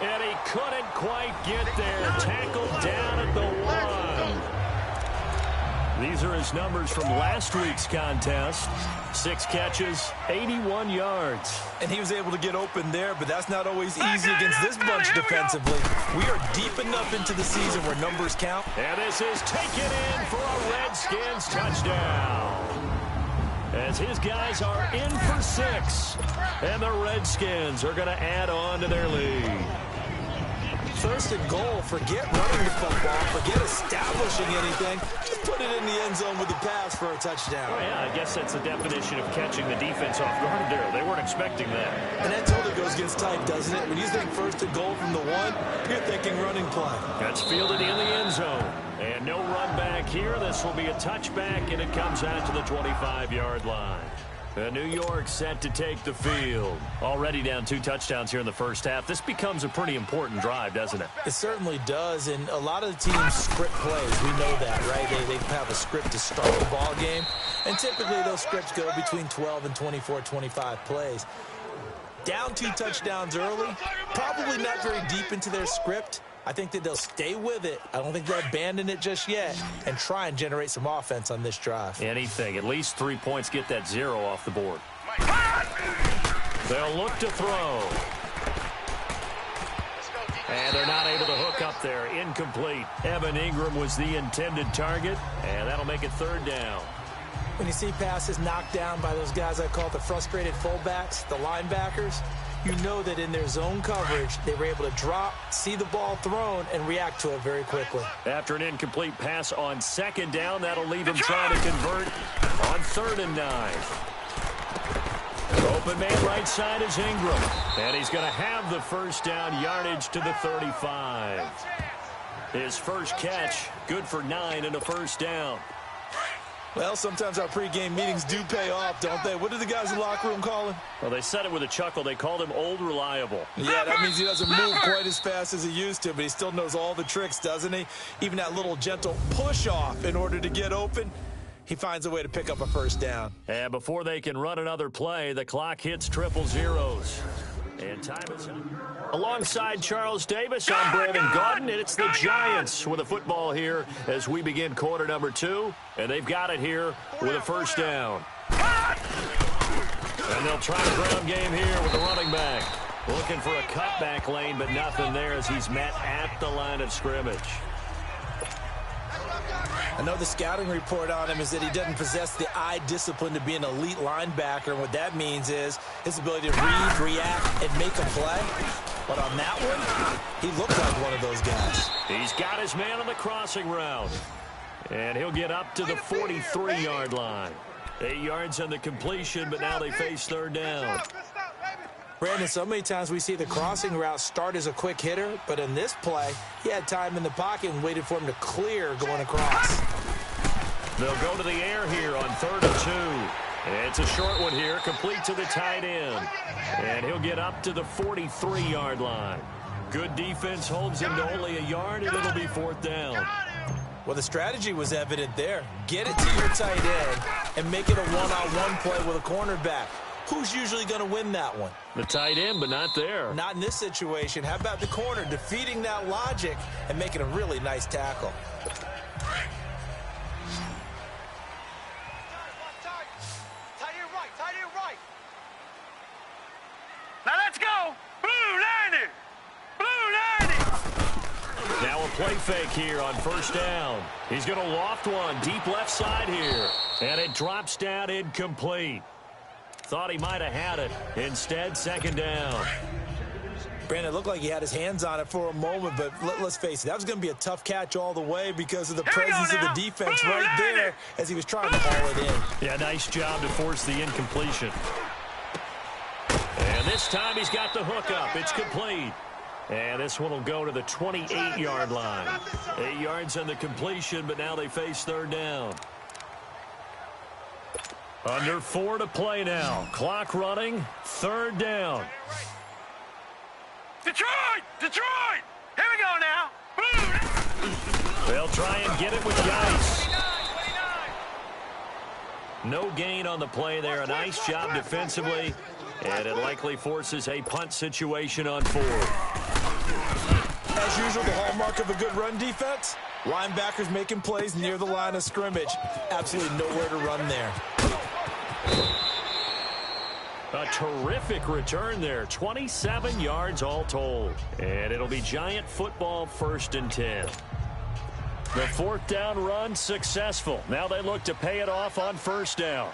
Speaker 2: And he couldn't quite get there. Tackled down at the 1. These are his numbers from last week's contest. 6 catches, 81 yards.
Speaker 3: And he was able to get open there, but that's not always easy against this bunch defensively. We are deep enough into the season where numbers count.
Speaker 2: And this is taken in for a Redskins touchdown. As his guys are in for 6. And the Redskins are going to add on to their lead.
Speaker 3: 1st and goal. Forget running the football. Forget establishing anything. Just put it in the end zone with the pass for a touchdown.
Speaker 2: Oh, yeah, I guess that's the definition of catching the defense off guard there. They weren't expecting that.
Speaker 3: And that totally goes against type, doesn't it? When you think 1st and goal from the 1, you're thinking running play.
Speaker 2: That's fielded in the end zone. And no run back here. This will be a touchback, and it comes out to the 25-yard line. New York set to take the field. Already down 2 touchdowns here in the 1st half. This becomes a pretty important drive, doesn't it?
Speaker 3: It certainly does, and a lot of the teams script plays. We know that, right? They have a script to start the ball game, and typically those scripts go between 12 and 24, 25 plays. Down 2 touchdowns early, probably not very deep into their script. I think that they'll stay with it. I don't think they'll abandon it just yet and try and generate some offense on this drive.
Speaker 2: Anything. At least 3 points, get that 0 off the board. They'll look to throw. And they're not able to hook up there. Incomplete. Evan Ingram was the intended target, and that'll make it 3rd down.
Speaker 3: When you see passes knocked down by those guys I call the frustrated fullbacks, the linebackers, you know that in their zone coverage, they were able to drop, see the ball thrown, and react to it very quickly.
Speaker 2: After an incomplete pass on 2nd down, that'll leave him trying to convert on 3rd and 9. Open man right side is Ingram. And he's going to have the 1st down, yardage to the 35. His first catch, good for 9 and a 1st down.
Speaker 3: Well, sometimes our pregame meetings do pay off, don't they? What do the guys in the locker room call him?
Speaker 2: Well, they said it with a chuckle. They called him Old Reliable.
Speaker 3: Yeah, that means he doesn't move quite as fast as he used to, but he still knows all the tricks, doesn't he? Even that little gentle push-off in order to get open, he finds a way to pick up a 1st down.
Speaker 2: And before they can run another play, the clock hits 000. And time is up. Alongside Charles Davis, I'm Brandon Gaudin, and it's the Giants with a football here as we begin quarter number 2. And they've got it here with a 1st down. And they'll try the ground game here with the running back. Looking for a cutback lane, but nothing there as he's met at the line of scrimmage.
Speaker 3: I know the scouting report on him is that he doesn't possess the eye discipline to be an elite linebacker. And what that means is his ability to read, react, and make a play. But on that one, he looked like one of those guys.
Speaker 2: He's got his man on the crossing route. And he'll get up to the 43-yard line. 8 yards on the completion, but now they face 3rd down.
Speaker 3: Brandon, so many times we see the crossing route start as a quick hitter, but in this play, he had time in the pocket and waited for him to clear going across.
Speaker 2: They'll go to the air here on 3rd and 2. It's a short one here, complete to the tight end. And he'll get up to the 43-yard line. Good defense holds him to only a yard, and it'll be 4th down.
Speaker 3: Well, the strategy was evident there. Get it to your tight end and make it a one-on-one play with a cornerback. Who's usually going to win that one?
Speaker 2: The tight end, but not there.
Speaker 3: Not in this situation. How about the corner defeating that logic and making a really nice tackle?
Speaker 5: Tight end right.
Speaker 4: Now let's go. Blue 90. Blue 90.
Speaker 2: Now a play fake here on first down. He's going to loft one deep left side here. And it drops down incomplete. Thought he might have had it. Instead, second down.
Speaker 3: Brandon, it looked like he had his hands on it for a moment, but let's face it, that was going to be a tough catch all the way because of the presence of the defense right there as he was trying to haul it in.
Speaker 2: Yeah, nice job to force the incompletion. And this time he's got the hook up. It's complete. And this one will go to the 28-yard line. 8 yards on the completion, but now they face third down. Under 4 to play now. Clock running. Third down.
Speaker 4: Detroit! Detroit! Here we go now.
Speaker 2: They'll try and get it with Geis. No gain on the play there. A nice job defensively. And it likely forces a punt situation on 4.
Speaker 3: As usual, the hallmark of a good run defense, linebackers making plays near the line of scrimmage. Absolutely nowhere to run there.
Speaker 2: A terrific return there. 27 yards all told. And it'll be Giant football, 1st and 10. The 4th down run successful. Now they look to pay it off on first down.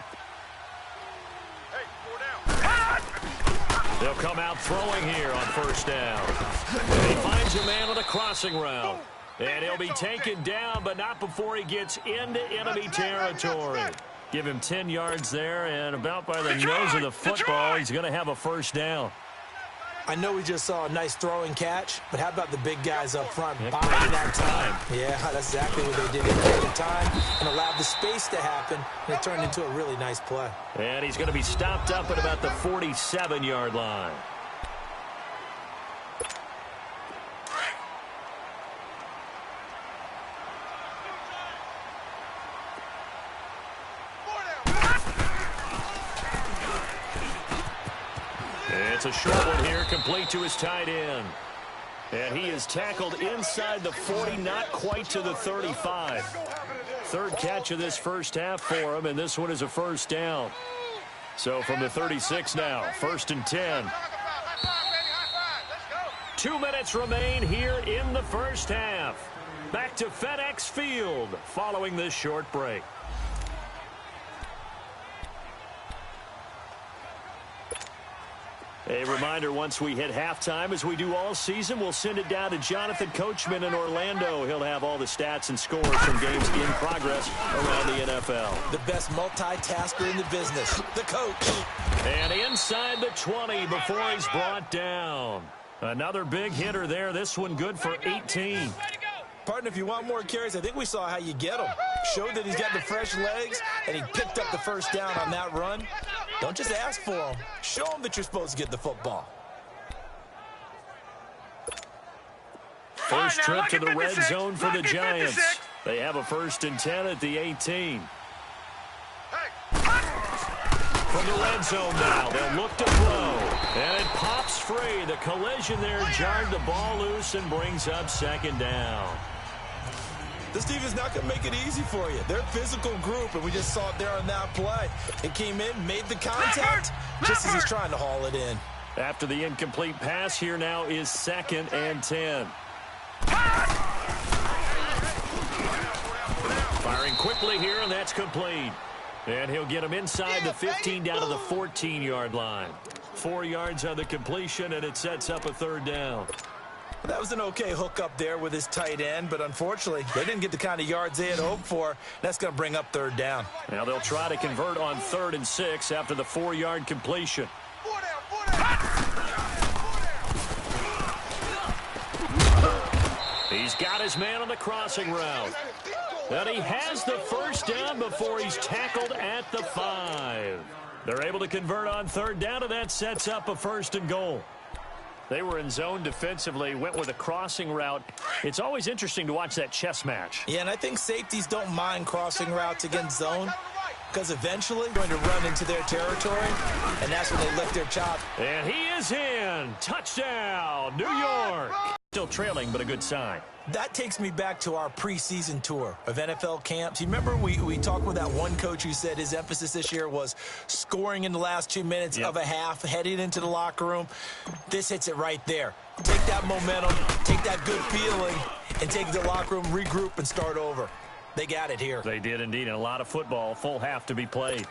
Speaker 2: They'll come out throwing here on first down. And he finds a man on a crossing route. And he'll be taken down, but not before he gets into enemy territory. Give him 10 yards there, and about by the nose of the football, he's going to have a first down.
Speaker 3: I know we just saw a nice throwing catch, but how about the big guys up front buying that time? Yeah, that's exactly what they did. They took the time and allowed the space to happen, and it turned into a really nice play.
Speaker 2: And he's going to be stopped up at about the 47-yard line. It's a short one here, complete to his tight end. And he is tackled inside the 40, not quite to the 35. Third catch of this first half for him, and this one is a first down. So from the 36 now, 1st and 10. 2 minutes remain here in the first half. Back to FedEx Field following this short break. A reminder, once we hit halftime, as we do all season, we'll send it down to Jonathan Coachman in Orlando. He'll have all the stats and scores from games in progress around the NFL.
Speaker 3: The best multitasker in the business, the coach.
Speaker 2: And inside the 20 before he's brought down. Another big hitter there. This one good for 18.
Speaker 3: Partner, if you want more carries, I think we saw how you get them. Showed that he's got the fresh legs, and he picked up the first down on that run. Don't just ask for them. Show them that you're supposed to get the football.
Speaker 2: First trip to the red zone for the Giants. They have a 1st and 10 at the 18. From the red zone now, they'll look to throw. And it pops free. The collision there jarred the ball loose and brings up second down.
Speaker 3: This team is not going to make it easy for you. They're a physical group, and we just saw it there on that play. It came in, made the contact, just as he's trying to haul it in.
Speaker 2: After the incomplete pass, here now is 2nd and 10. Firing quickly here, and that's complete. And he'll get him inside the 15 down to the 14-yard line. 4 yards on the completion, and it sets up a third down.
Speaker 3: That was an okay hook up there with his tight end, but unfortunately, they didn't get the kind of yards they had hoped for. That's going to bring up third down.
Speaker 2: Now they'll try to convert on 3rd and 6 after the 4-yard completion. He's got his man on the crossing route. And he has the first down before he's tackled at the 5. They're able to convert on 3rd down, and that sets up a 1st and goal. They were in zone defensively, went with a crossing route. It's always interesting to watch that chess match.
Speaker 3: Yeah, and I think safeties don't mind crossing routes against zone because eventually they're going to run into their territory, and that's when they lift their chop.
Speaker 2: And he is in. Touchdown, New York. Still trailing, but a good sign.
Speaker 3: That takes me back to our preseason tour of NFL camps. You remember we talked with that one coach who said his emphasis this year was scoring in the last 2 minutes of a half, heading into the locker room. This hits it right there. Take that momentum, take that good feeling, and take the locker room, regroup, and start over. They got it here.
Speaker 2: They did indeed. And a lot of football, full half to be played.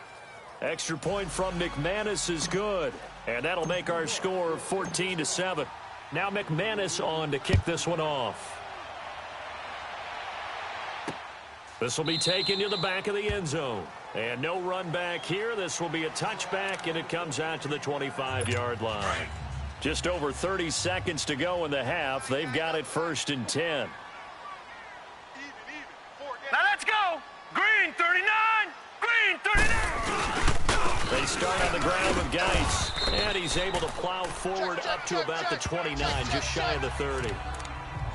Speaker 2: Extra point from McManus is good. And that'll make our score 14-7. Now McManus on to kick this one off. This will be taken to the back of the end zone. And no run back here. This will be a touchback, and it comes out to the 25-yard line. Just over 30 seconds to go in the half. They've got it 1st and 10.
Speaker 4: Now let's go. Green 39. Green 39.
Speaker 2: They start on the ground with Geis. And he's able to plow forward up to about the 29, just shy of the 30.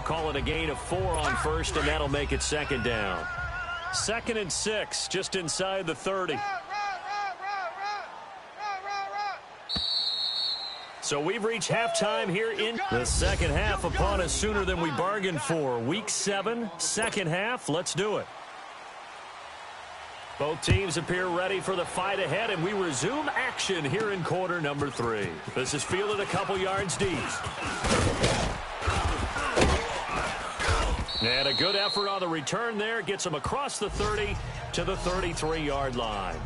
Speaker 2: Call it a gain of 4 on 1st, and that'll make it 2nd down. 2nd and 6, just inside the 30. So we've reached halftime here in the second half upon us sooner than we bargained for. Week 7, second half. Let's do it. Both teams appear ready for the fight ahead, and we resume action here in quarter number 3. This is fielded a couple yards deep. And a good effort on the return there. Gets them across the 30 to the 33-yard line.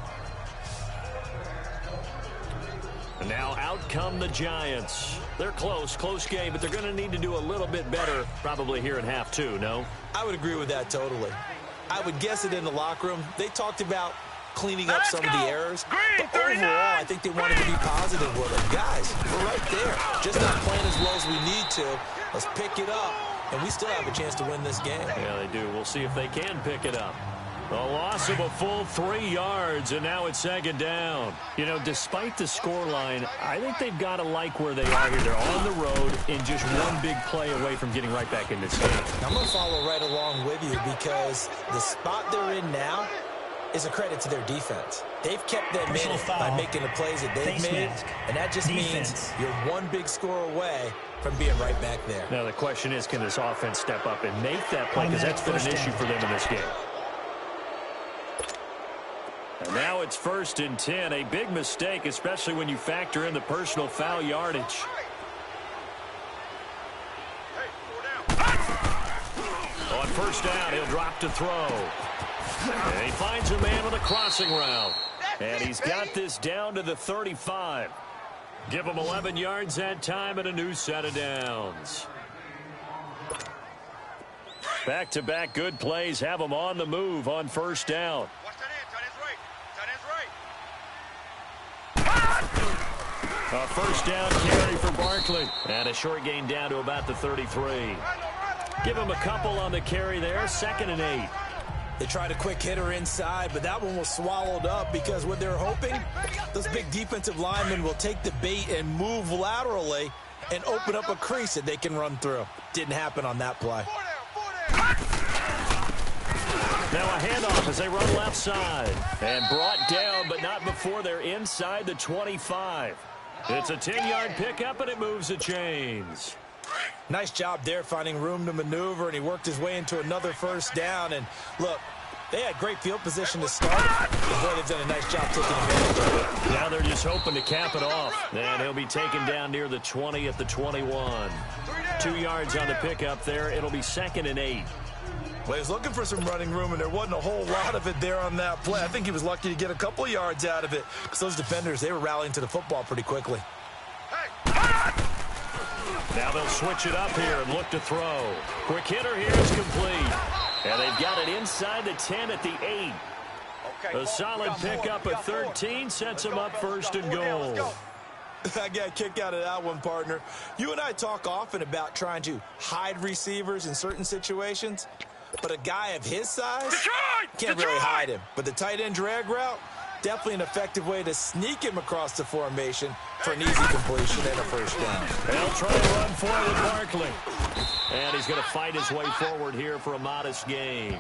Speaker 2: And now out come the Giants. They're close game, but they're going to need to do a little bit better probably here in half 2, no?
Speaker 3: I would agree with that totally. I would guess it in the locker room. They talked about cleaning up some of the errors. But overall, I think they wanted to be positive with it. Guys, we're right there. Just not playing as well as we need to. Let's pick it up. And we still have a chance to win this game.
Speaker 2: Yeah, they do. We'll see if they can pick it up. A loss of a full 3 yards, and now it's 2nd down. You know, despite the scoreline, I think they've got to like where they are here. They're on the road and just one big play away from getting right back in this game.
Speaker 3: I'm going to follow right along with you because the spot they're in now is a credit to their defense. They've kept them in by making the plays that they've made, and that just means you're one big score away from being right back there.
Speaker 2: Now the question is, can this offense step up and make that play, because that's been an issue for them in this game. And now it's 1st and 10, a big mistake, especially when you factor in the personal foul yardage. On 1st down, he'll drop to throw. And he finds a man with a crossing route. And he's got this down to the 35. Give him 11 yards that time and a new set of downs. Back-to-back good plays have him on the move on 1st down. A 1st down carry for Barkley. And a short gain down to about the 33. Give him a couple on the carry there. 2nd and 8.
Speaker 3: They tried a quick hitter inside, but that one was swallowed up because what they're hoping, those big defensive linemen will take the bait and move laterally and open up a crease that they can run through. Didn't happen on that play.
Speaker 2: Now a handoff as they run left side. And brought down, but not before they're inside the 25. It's a 10-yard pickup, and it moves the chains.
Speaker 3: Nice job there finding room to maneuver, and he worked his way into another 1st down. And look, they had great field position to start. And boy, they've done a nice job taking advantage of it.
Speaker 2: Now they're just hoping to cap it off. And he'll be taken down near the 20 at the 21. 2 yards on the pickup there. It'll be 2nd and 8.
Speaker 3: Well, he was looking for some running room, and there wasn't a whole lot of it there on that play. I think he was lucky to get a couple yards out of it because those defenders, they were rallying to the football pretty quickly.
Speaker 2: Now they'll switch it up here and look to throw. Quick hitter here is complete. And they've got it inside the 10 at the 8. A solid pickup at 13 sets them up 1st and goal.
Speaker 3: I got a kick out of that one, partner. You and I talk often about trying to hide receivers in certain situations, but a guy of his size can't really hide him. But the tight end drag route, definitely an effective way to sneak him across the formation for an easy completion and a 1st down.
Speaker 2: They'll try to run forward Barkley. And he's going to fight his way forward here for a modest gain.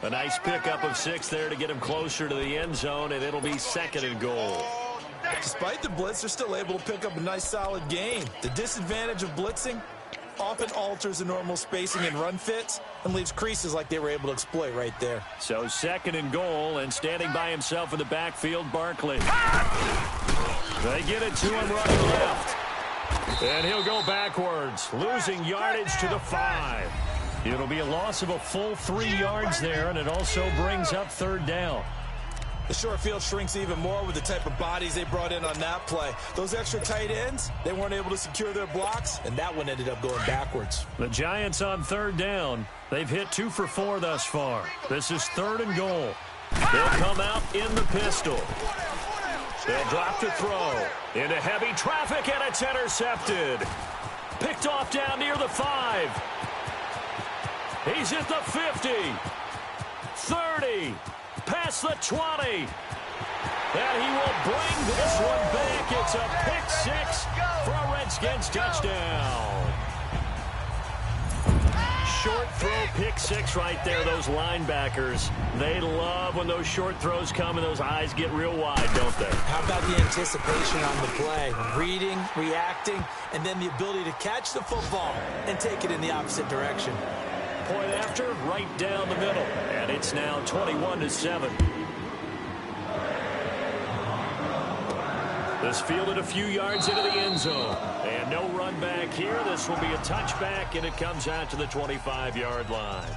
Speaker 2: A nice pickup of 6 there to get him closer to the end zone, and it'll be 2nd and goal.
Speaker 3: Despite the blitz, they're still able to pick up a nice solid gain. The disadvantage of blitzing, often alters the normal spacing and run fits and leaves creases like they were able to exploit right there.
Speaker 2: So 2nd and goal, and standing by himself in the backfield, Barkley. They get it to him running left. And he'll go backwards, losing yardage to the 5. It'll be a loss of a full 3 yards there, and it also brings up 3rd down.
Speaker 3: The short field shrinks even more with the type of bodies they brought in on that play. Those extra tight ends, they weren't able to secure their blocks, and that one ended up going backwards.
Speaker 2: The Giants on 3rd down. They've hit 2 for 4 thus far. This is 3rd and goal. They'll come out in the pistol. They'll drop to throw. Into heavy traffic, and it's intercepted. Picked off down near the 5. He's at the 50. 30. Past the 20. And he will bring this one back. It's a pick 6 for a Redskins touchdown. Short throw, pick 6 right there. Those linebackers, they love when those short throws come and those eyes get real wide, don't they?
Speaker 3: How about the anticipation on the play? Reading, reacting, and then the ability to catch the football and take it in the opposite direction.
Speaker 2: Point after, right down the middle. And it's now 21-7. This fielded a few yards into the end zone. And no run back here. This will be a touchback, and it comes out to the 25-yard line.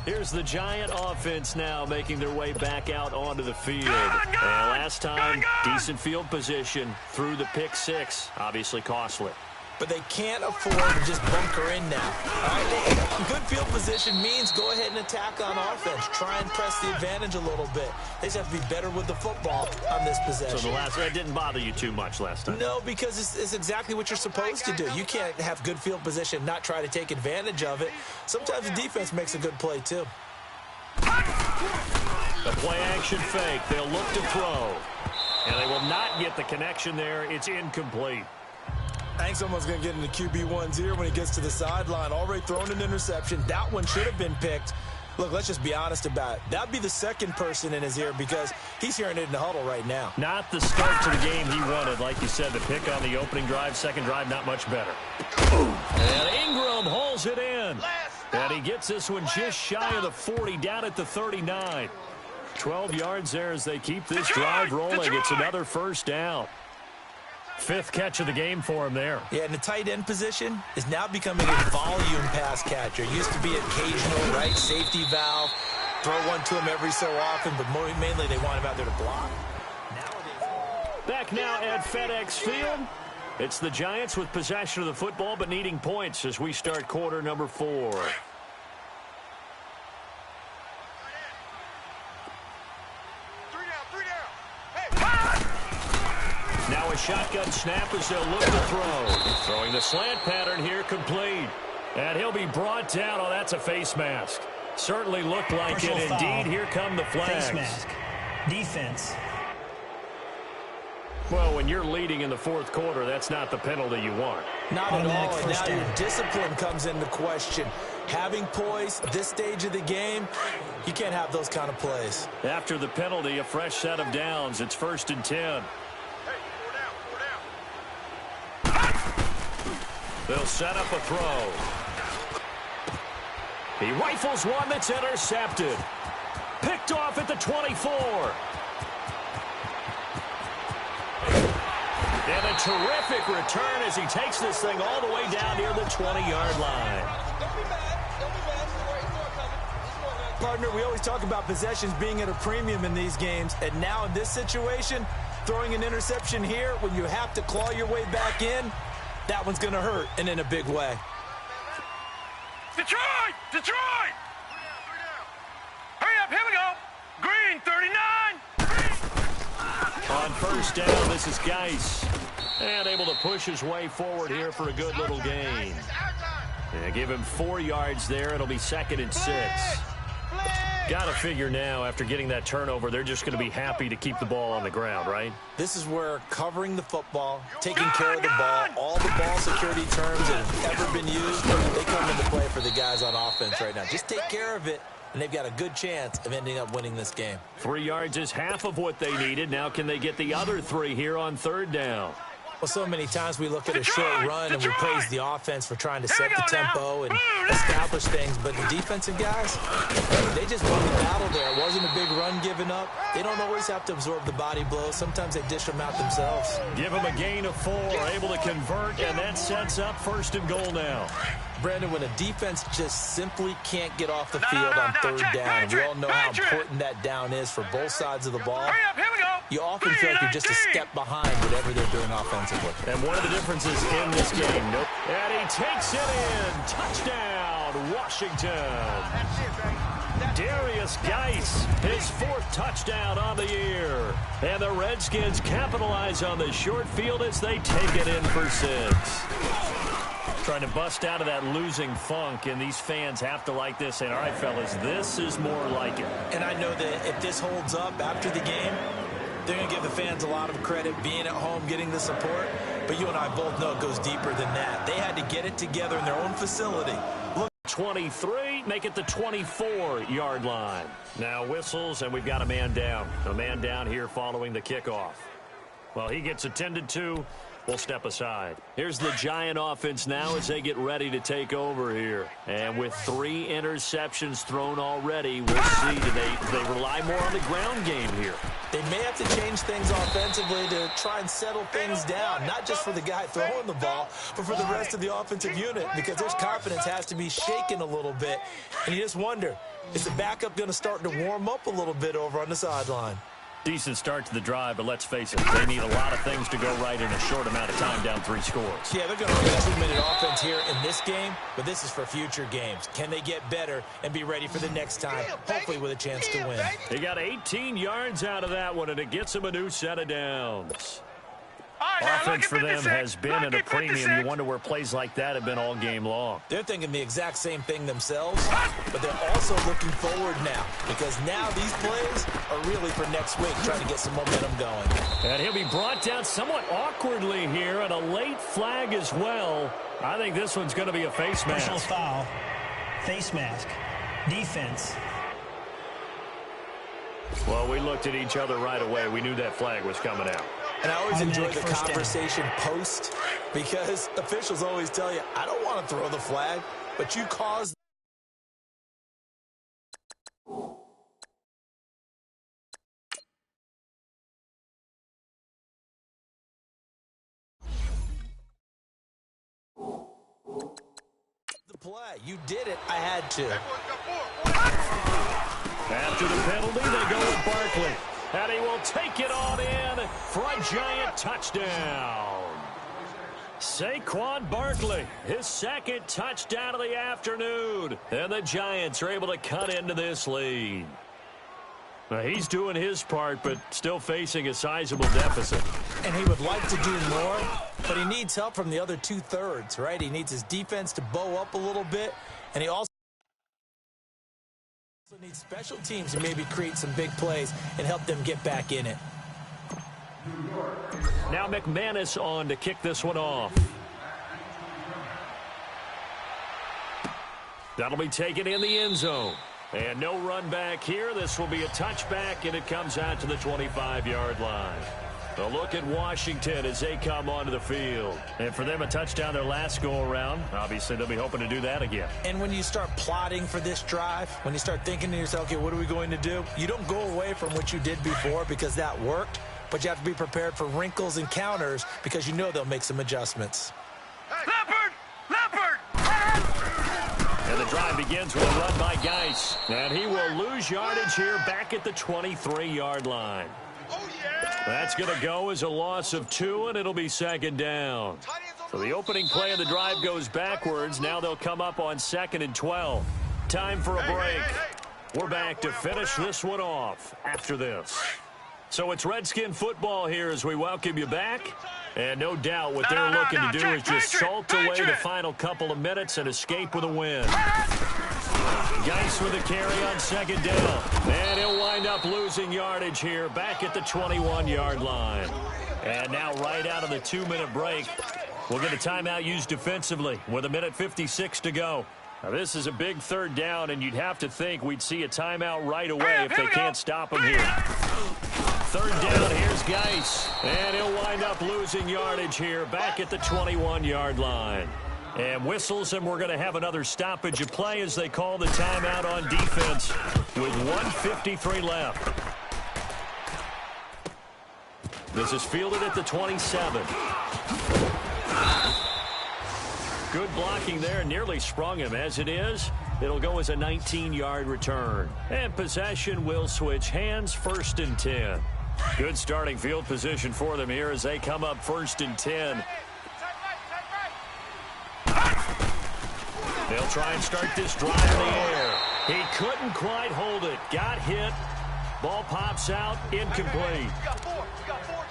Speaker 2: Here's the Giant offense now making their way back out onto the field. And last time, decent field position through the pick 6. Obviously costly.
Speaker 3: But they can't afford to just bunker in now. All right, good field position means go ahead and attack on offense. Try and press the advantage a little bit. They just have to be better with the football on this possession.
Speaker 2: So that didn't bother you too much last time?
Speaker 3: No, because it's exactly what you're supposed to do. You can't have good field position and not try to take advantage of it. Sometimes the defense makes a good play, too.
Speaker 2: The play-action fake. They'll look to throw. And they will not get the connection there. It's incomplete.
Speaker 3: I think someone's going to get in the QB1's ear when he gets to the sideline. Already thrown an interception. That one should have been picked. Look, let's just be honest about it. That would be the second person in his ear because he's hearing it in the huddle right now.
Speaker 2: Not the start to the game he wanted. Like you said, the pick on the opening drive, second drive, not much better. And Ingram holds it in. And he gets this one just shy of the 40, down at the 39. 12 yards there as they keep this drive rolling. It's another 1st down. 5th catch of the game for him there.
Speaker 3: Yeah, and the tight end position is now becoming a volume pass catcher. Used to be occasional, right, safety valve. Throw one to him every so often, but mainly they want him out there to block.
Speaker 2: Back now at FedEx Field. It's the Giants with possession of the football, but needing points as we start quarter number 4. Now a shotgun snap as they'll look to throw. Throwing the slant pattern here, complete. And he'll be brought down. Oh, that's a face mask. Certainly looked like
Speaker 6: Partial
Speaker 2: it.
Speaker 6: foul.
Speaker 2: Indeed, here come the flags.
Speaker 6: Face mask. Defense.
Speaker 2: Well, when you're leading in the 4th quarter, that's not the penalty you want.
Speaker 3: Not at all. And
Speaker 6: First
Speaker 3: now
Speaker 6: down.
Speaker 3: your discipline comes into question. Having poise at this stage of the game, you can't have those kind of plays.
Speaker 2: After the penalty, a fresh set of downs. It's 1st and 10. They'll set up a throw. He rifles one that's intercepted. Picked off at the 24. And a terrific return as he takes this thing all the way down near the 20-yard line.
Speaker 3: Partner, we always talk about possessions being at a premium in these games, and now in this situation, throwing an interception here when you have to claw your way back in, that one's going to hurt, and in a big way.
Speaker 4: Detroit! Detroit! Hurry up, here we go. Green, 39.
Speaker 2: On 1st down, this is Geis. And able to push his way forward here for a good little gain. And give him 4 yards there. It'll be 2nd and 6. Got to figure now, after getting that turnover, they're just going to be happy to keep the ball on the ground, right?
Speaker 3: This is where covering the football, taking care of the ball, all the ball security terms that have ever been used, they come into play for the guys on offense right now. Just take care of it, and they've got a good chance of ending up winning this game.
Speaker 2: 3 yards is half of what they needed. Now can they get the other 3 here on 3rd down?
Speaker 3: Well, so many times we look at a short run and we praise the offense for trying to set the tempo and establish things, but the defensive guys, they just won the battle there. It wasn't a big run given up. They don't always have to absorb the body blows. Sometimes they dish them out themselves.
Speaker 2: Give them a gain of 4, able to convert, and that sets up 1st and goal now.
Speaker 3: Brandon, when a defense just simply can't get off the field on 3rd down, we all know how important that down is for both sides of the ball.
Speaker 4: Hurry up, here we go.
Speaker 3: You often feel like you're just a step behind whatever they're doing offensively.
Speaker 2: And one of the differences in this game, and he takes it in. Touchdown, Washington. Darius Geis, his 4th touchdown on the year. And the Redskins capitalize on the short field as they take it in for 6. Trying to bust out of that losing funk, and these fans have to like this. And all right, fellas, this is more like it.
Speaker 3: And I know that if this holds up after the game, they're going to give the fans a lot of credit, being at home, getting the support. But you and I both know it goes deeper than that. They had to get it together in their own facility. Look.
Speaker 2: 23, make it the 24-yard line. Now whistles, and we've got a man down. A man down here following the kickoff. Well, he gets attended to. We'll step aside. Here's the Giant offense now as they get ready to take over here. And with 3 interceptions thrown already, we'll see. Do they rely more on the ground game here?
Speaker 3: They may have to change things offensively to try and settle things down, not just for the guy throwing the ball, but for the rest of the offensive unit, because their confidence has to be shaken a little bit. And you just wonder, is the backup going to start to warm up a little bit over on the sideline?
Speaker 2: Decent start to the drive, but let's face it, they need a lot of things to go right in a short amount of time, down 3 scores.
Speaker 3: Yeah, they're going to run a 2-minute offense here in this game, but this is for future games. Can they get better and be ready for the next time, hopefully with a chance to win?
Speaker 2: They got 18 yards out of that one, and it gets them a new set of downs. Offense for them has been at a premium. You wonder where plays like that have been all game long.
Speaker 3: They're thinking the exact same thing themselves, but they're also looking forward now, because now these plays are really for next week, trying to get some momentum going.
Speaker 2: And he'll be brought down somewhat awkwardly here, and a late flag as well. I think this one's going to be a face mask.
Speaker 6: Personal foul, face mask, defense.
Speaker 2: Well, we looked at each other right away. We knew that flag was coming out.
Speaker 3: And I always enjoy the conversation post, because officials always tell you, I don't want to throw the flag, but you caused. The play. You did it. I had to.
Speaker 2: After the penalty, they go with Barkley. And he will take it on in for a Giant touchdown. Saquon Barkley, his 2nd touchdown of the afternoon. And the Giants are able to cut into this lead. Now, he's doing his part, but still facing a sizable deficit.
Speaker 3: And he would like to do more, but he needs help from the other 2/3, right? He needs his defense to bow up a little bit, and he also needs special teams to maybe create some big plays and help them get back in it.
Speaker 2: Now McManus on to kick this one off. That'll be taken in the end zone. And no run back here. This will be a touchback, and it comes out to the 25-yard line. A look at Washington as they come onto the field. And for them, a touchdown their last go-around. Obviously, they'll be hoping to do that again.
Speaker 3: And when you start plotting for this drive, when you start thinking to yourself, okay, what are we going to do? You don't go away from what you did before because that worked, but you have to be prepared for wrinkles and counters because you know they'll make some adjustments.
Speaker 4: Leopard! Leopard!
Speaker 2: And the drive begins with a run by Geis. And he will lose yardage here back at the 23-yard line. That's going to go as a loss of 2, and it'll be 2nd down. So the opening play of the drive goes backwards. Now they'll come up on 2nd and 12. Time for a break. We're back to finish this one off after this. So it's Redskin football here as we welcome you back. And no doubt what they're looking to do is just salt away the final couple of minutes and escape with a win. Geis with a carry on 2nd down. And he'll wind up losing yardage here back at the 21-yard line. And now right out of the 2-minute break, we'll get a timeout used defensively with 1:56 to go. Now this is a big 3rd down, and you'd have to think we'd see a timeout right away if they can't stop him here. Third down, here's Geis. And he'll wind up losing yardage here back at the 21-yard line. And whistles, and we're going to have another stoppage of play as they call the timeout on defense with 1:53 left. This is fielded at the 27. Good blocking there, nearly sprung him. As it is, it'll go as a 19-yard return. And possession will switch hands, 1st and 10. Good starting field position for them here as they come up 1st and 10. They'll try and start this drive in the air. He couldn't quite hold it. Got hit. Ball pops out, incomplete.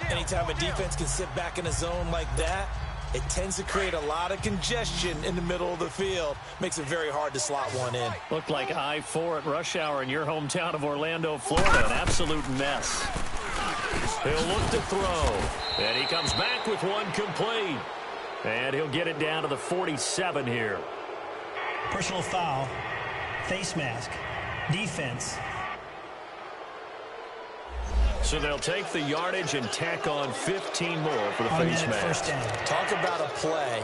Speaker 3: Anytime a defense can sit back in a zone like that, it tends to create a lot of congestion in the middle of the field. Makes it very hard to slot one in.
Speaker 2: Looked like I-4 at rush hour in your hometown of Orlando, Florida. An absolute mess. He'll look to throw. And he comes back with one complete. And he'll get it down to the 47 here.
Speaker 6: Personal foul, face mask, defense.
Speaker 2: So they'll take the yardage and tack on 15 more for the face mask.
Speaker 6: First down.
Speaker 3: Talk about a play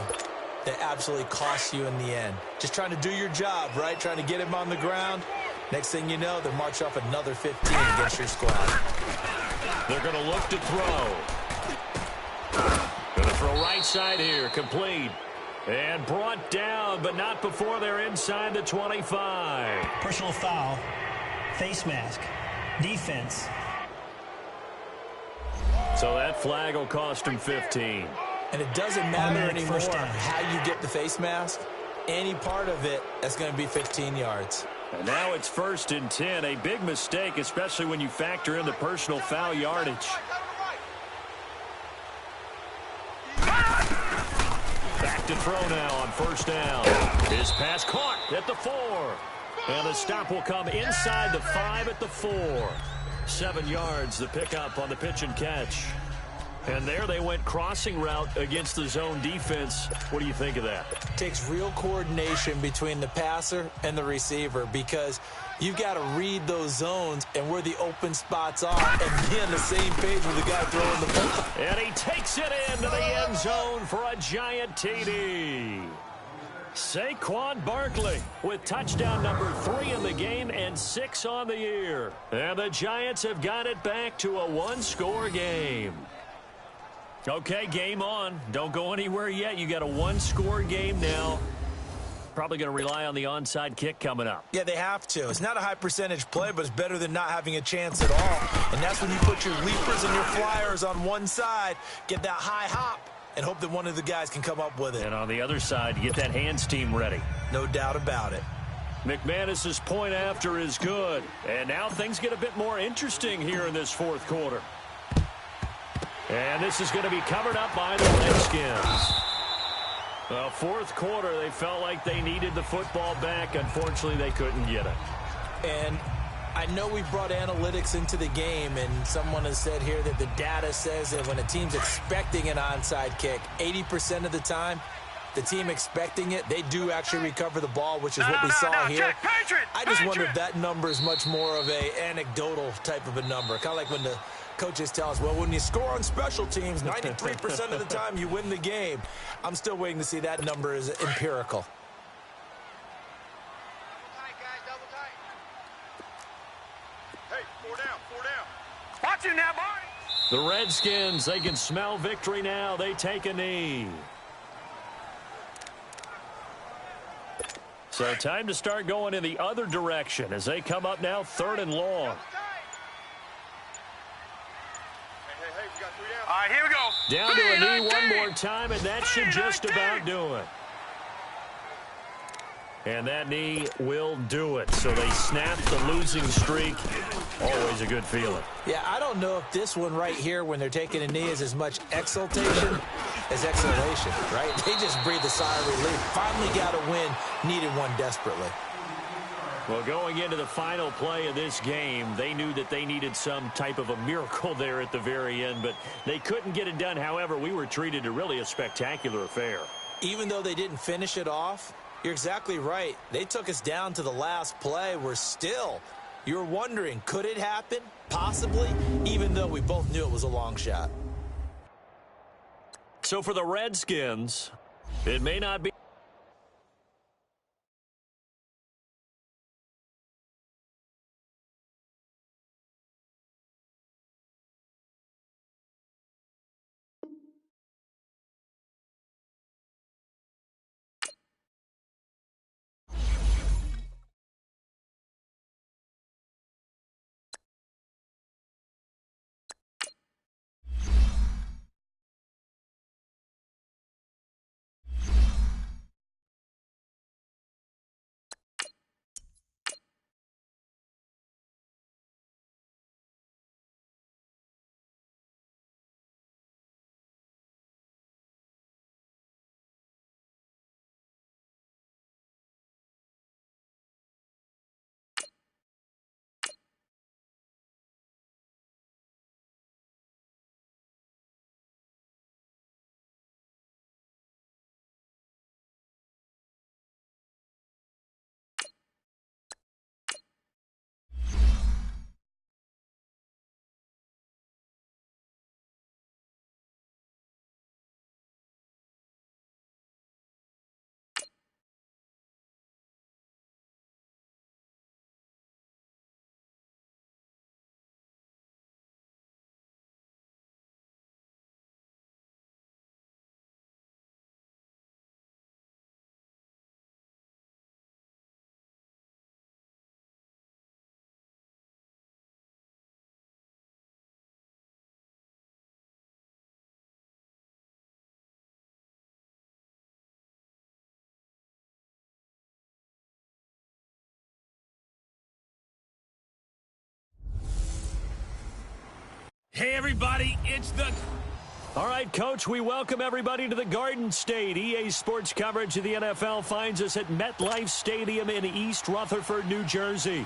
Speaker 3: that absolutely costs you in the end. Just trying to do your job, right? Trying to get him on the ground. Next thing you know, they're march off another 15 against your squad.
Speaker 2: They're going to look to throw. Going to throw right side here, complete. And brought down, but not before they're inside the 25.
Speaker 6: Personal foul, face mask, defense.
Speaker 2: So that flag will cost him 15.
Speaker 3: And it doesn't matter anymore how you get the face mask. Any part of it, that's going to be 15 yards.
Speaker 2: And now it's 1st and 10. A big mistake, especially when you factor in the personal foul yardage. Back to throw now on 1st down. His pass caught at the 4. And the stop will come inside the 5 at the 4. 7 yards, the pickup on the pitch and catch. And there they went crossing route against the zone defense. What do you think of that?
Speaker 3: Takes real coordination between the passer and the receiver because you've got to read those zones and where the open spots are and be on the same page with the guy throwing the ball.
Speaker 2: And he takes it into the end zone for a giant TD. Saquon Barkley with touchdown number 3 in the game and 6 on the year. And the Giants have got it back to a 1-score game. Okay, game on. Don't go anywhere yet. You got a 1-score game now. Probably going to rely on the onside kick coming up.
Speaker 3: Yeah, they have to. It's not a high percentage play, but it's better than not having a chance at all. And that's when you put your leapers and your flyers on one side, get that high hop, and hope that one of the guys can come up with it.
Speaker 2: And on the other side, get that hands team ready.
Speaker 3: No doubt about it.
Speaker 2: McManus's point after is good. And now things get a bit more interesting here in this 4th quarter. And this is going to be covered up by the Redskins. 4th quarter, they felt like they needed the football back. Unfortunately, they couldn't get it.
Speaker 3: And I know we've brought analytics into the game, and someone has said here that the data says that when a team's expecting an onside kick, 80% of the time, the team expecting it, they do actually recover the ball, which is what we saw here. I just wonder if that number is much more of a anecdotal type of a number. Kind of like when the coaches tell us, well, when you score on special teams, 93% of the time you win the game. I'm still waiting to see that number is empirical.
Speaker 5: Hey, 4 down, 4 down.
Speaker 4: Watch it now, boy.
Speaker 2: The Redskins, they can smell victory now. They take a knee. So time to start going in the other direction as they come up now 3rd and long.
Speaker 5: Hey, we got 3 down.
Speaker 4: All right, here we go.
Speaker 2: Down to a knee one more time, and that should just about do it. And that knee will do it. So they snap the losing streak. Always a good feeling.
Speaker 3: Yeah, I don't know if this one right here, when they're taking a knee, is as much exultation as exhalation, right? They just breathe a sigh of relief. Finally got a win, needed one desperately.
Speaker 2: Well, going into the final play of this game, they knew that they needed some type of a miracle there at the very end, but they couldn't get it done. However, we were treated to really a spectacular affair.
Speaker 3: Even though they didn't finish it off, you're exactly right. They took us down to the last play. We're still, You're wondering, could it happen? Possibly, even though we both knew it was a long shot.
Speaker 2: So for the Redskins, it may not be.
Speaker 1: Hey, everybody, it's the...
Speaker 2: All right, Coach, we welcome everybody to the Garden State. EA Sports coverage of the NFL finds us at MetLife Stadium in East Rutherford, New Jersey.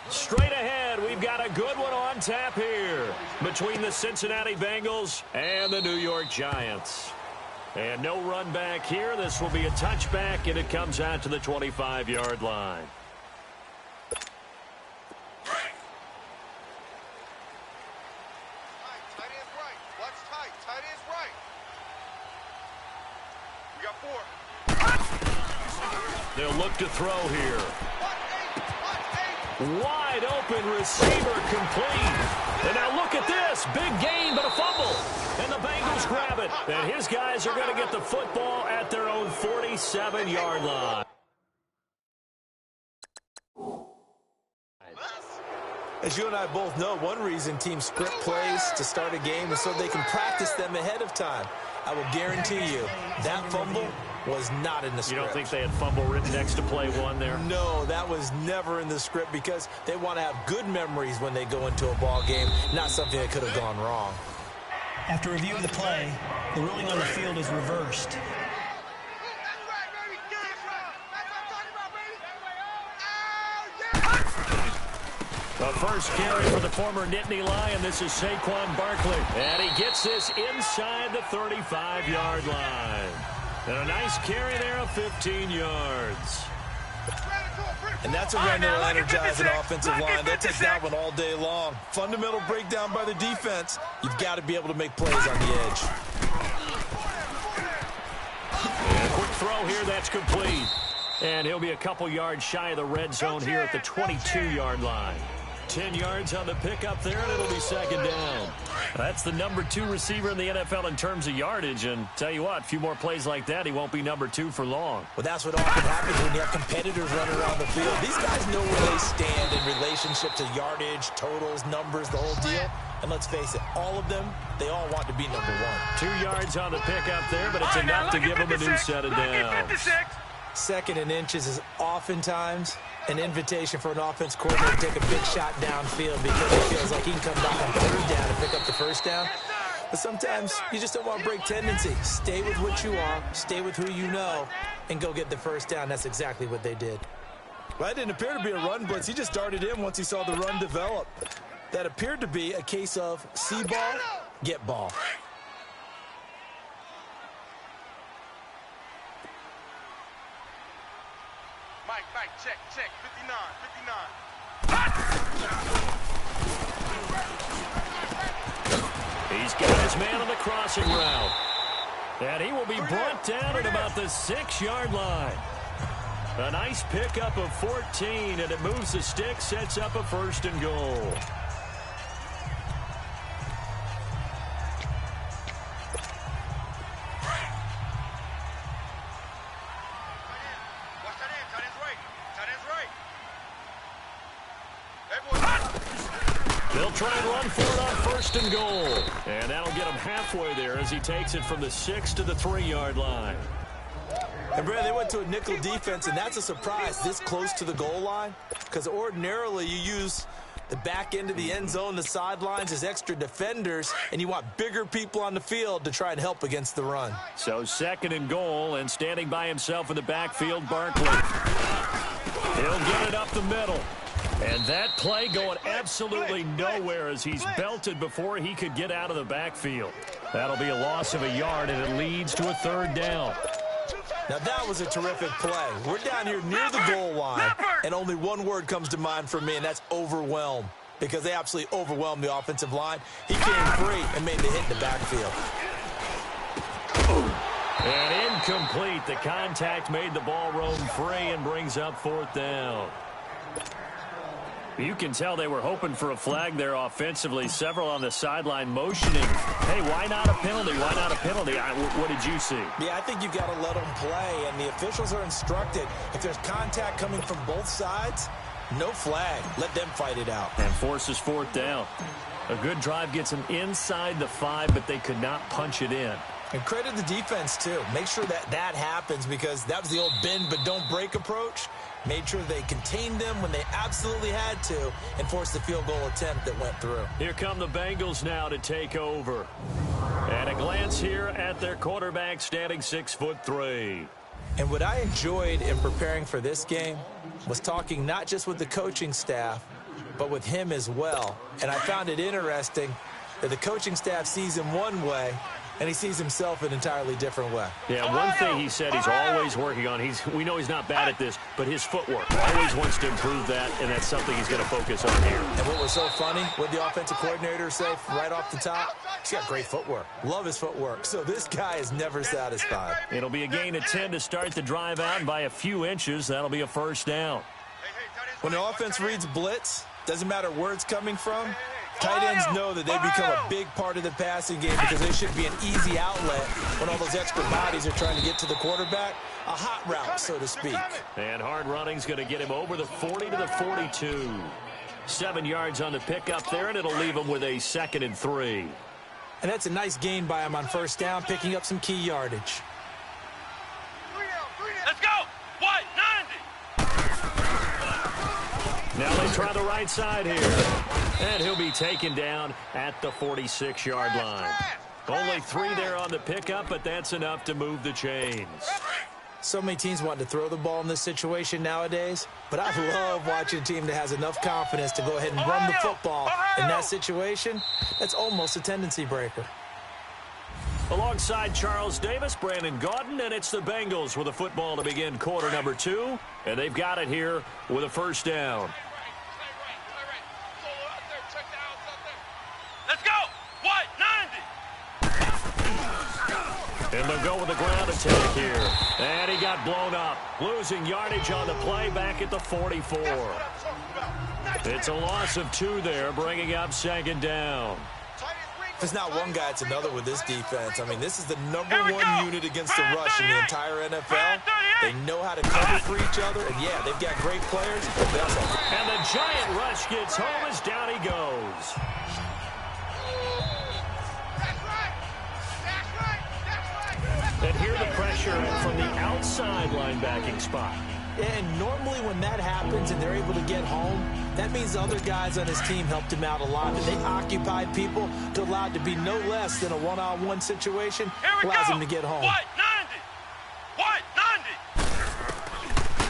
Speaker 2: Straight ahead, we've got a good one on tap here between the Cincinnati Bengals and the New York Giants. And no run back here. This will be a touchback, and it comes out to the 25-yard line. They'll look to throw here. Wide open receiver complete. And now look at this. Big gain, but a fumble. And the Bengals grab it. And his guys are going to get the football at their own 47-yard line.
Speaker 3: As you and I both know, one reason teams script plays to start a game is so they can practice them ahead of time. I will guarantee you that fumble was not in the script.
Speaker 2: You don't think they had fumble written next to play one there?
Speaker 3: No, that was never in the script because they want to have good memories when they go into a ball game, not something that could have gone wrong.
Speaker 6: After review of the play, the ruling on the field is reversed.
Speaker 2: The first carry for the former Nittany Lion. This is Saquon Barkley. And he gets this inside the 35-yard line. And a nice carry there of 15 yards.
Speaker 3: And that's a run that'll energize an offensive line. They'll take that one all day long. Fundamental breakdown by the defense. You've got to be able to make plays on the edge.
Speaker 2: And a quick throw here, that's complete. And he'll be a couple yards shy of the red zone here at the 22-yard line. 10 yards on the pickup there, and it'll be second down. That's the number 2 receiver in the NFL in terms of yardage, and tell you what, a few more plays like that, he won't be number 2 for long.
Speaker 3: Well, that's what often happens when you have competitors running around the field. These guys know where they stand in relationship to yardage, totals, numbers, the whole deal. And let's face it, all of them, they all want to be number 1.
Speaker 2: 2 yards on the pickup there, but it's enough to give him a new set of downs.
Speaker 3: Second and inches is oftentimes an invitation for an offense coordinator to take a big shot downfield because he feels like he can come back on third down and pick up the first down. But sometimes you just don't want to break tendency. Stay with what you are, stay with who you know, and go get the first down. That's exactly what they did. Well, that didn't appear to be a run blitz. He just darted in once he saw the run develop. That appeared to be a case of see ball, get ball.
Speaker 5: Mike, check, 59.
Speaker 2: He's got his man on the crossing route. And he will be brought down at about the 6-yard line. A nice pickup of 14, and it moves the stick, sets up a 1st and goal. They'll try and run for it on 1st and goal. And that'll get him halfway there as he takes it from the 6 to the 3-yard line.
Speaker 3: And, Brad, they went to a nickel defense, and that's a surprise this close to the goal line, because ordinarily you use the back end of the end zone, the sidelines as extra defenders, and you want bigger people on the field to try and help against the run.
Speaker 2: So 2nd and goal, and standing by himself in the backfield, Barkley. He'll get it up the middle. And that play going absolutely nowhere as he's belted before he could get out of the backfield. That'll be a loss of a yard, and it leads to a 3rd down.
Speaker 3: Now, that was a terrific play. We're down here near the goal line, and only one word comes to mind for me, and that's overwhelm, because they absolutely overwhelmed the offensive line. He came free and made the hit in the backfield.
Speaker 2: And incomplete. The contact made the ball roam free and brings up 4th down. You can tell they were hoping for a flag there offensively. Several on the sideline motioning. Hey, why not a penalty? Why not a penalty? What did you see?
Speaker 3: Yeah, I think you've got to let them play, and the officials are instructed. If there's contact coming from both sides, no flag. Let them fight it out.
Speaker 2: And forces 4th down. A good drive gets them inside the 5, but they could not punch it in.
Speaker 3: And credit the defense, too. Make sure that happens, because that was the old bend but don't break approach. Made sure they contained them when they absolutely had to and forced the field goal attempt that went through.
Speaker 2: Here come the Bengals now to take over. And a glance here at their quarterback standing 6'3".
Speaker 3: And what I enjoyed in preparing for this game was talking not just with the coaching staff, but with him as well. And I found it interesting that the coaching staff sees him one way, and he sees himself an entirely different way.
Speaker 2: Yeah, one thing he said he's always working on, we know he's not bad at this, but his footwork. Always wants to improve that, and that's something he's going to focus on here.
Speaker 3: And what was so funny, what the offensive coordinator said right off the top, he's got great footwork. Love his footwork. So this guy is never satisfied.
Speaker 2: It'll be a gain of 10 to start the drive out by a few inches. That'll be a 1st down.
Speaker 3: When the offense reads blitz, doesn't matter where it's coming from, tight ends know that they become a big part of the passing game because they should be an easy outlet when all those extra bodies are trying to get to the quarterback. A hot route, so to speak.
Speaker 2: And hard running's going to get him over the 40 to the 42. 7 yards on the pickup there, and it'll leave him with a 2nd and 3.
Speaker 3: And that's a nice gain by him on 1st down, picking up some key yardage.
Speaker 4: Let's go! What? 90!
Speaker 2: Now they try the right side here. And he'll be taken down at the 46-yard line. Only 3 there on the pickup, but that's enough to move the chains.
Speaker 3: So many teams want to throw the ball in this situation nowadays, but I love watching a team that has enough confidence to go ahead and run the football in that situation. That's almost a tendency breaker.
Speaker 2: Alongside Charles Davis, Brandon Gaudin, and it's the Bengals with a football to begin quarter number 2, and they've got it here with a 1st down.
Speaker 4: Let's go! What? 90!
Speaker 2: And they'll go with the ground attack here. And he got blown up. Losing yardage on the play back at the 44. It's a loss of 2 there, bringing up 2nd down.
Speaker 3: If it's not one guy, it's another with this defense. I mean, this is the #1 unit against the rush in the entire NFL. They know how to cover for each other, and yeah, they've got great players. They also
Speaker 2: and the giant rush gets home as down he goes. And here the pressure from the outside linebacking spot.
Speaker 3: And normally when that happens and they're able to get home, that means the other guys on his team helped him out a lot. And they occupied people to allow it to be no less than a one-on-one situation. Allows him to get home.
Speaker 4: What? 90! What?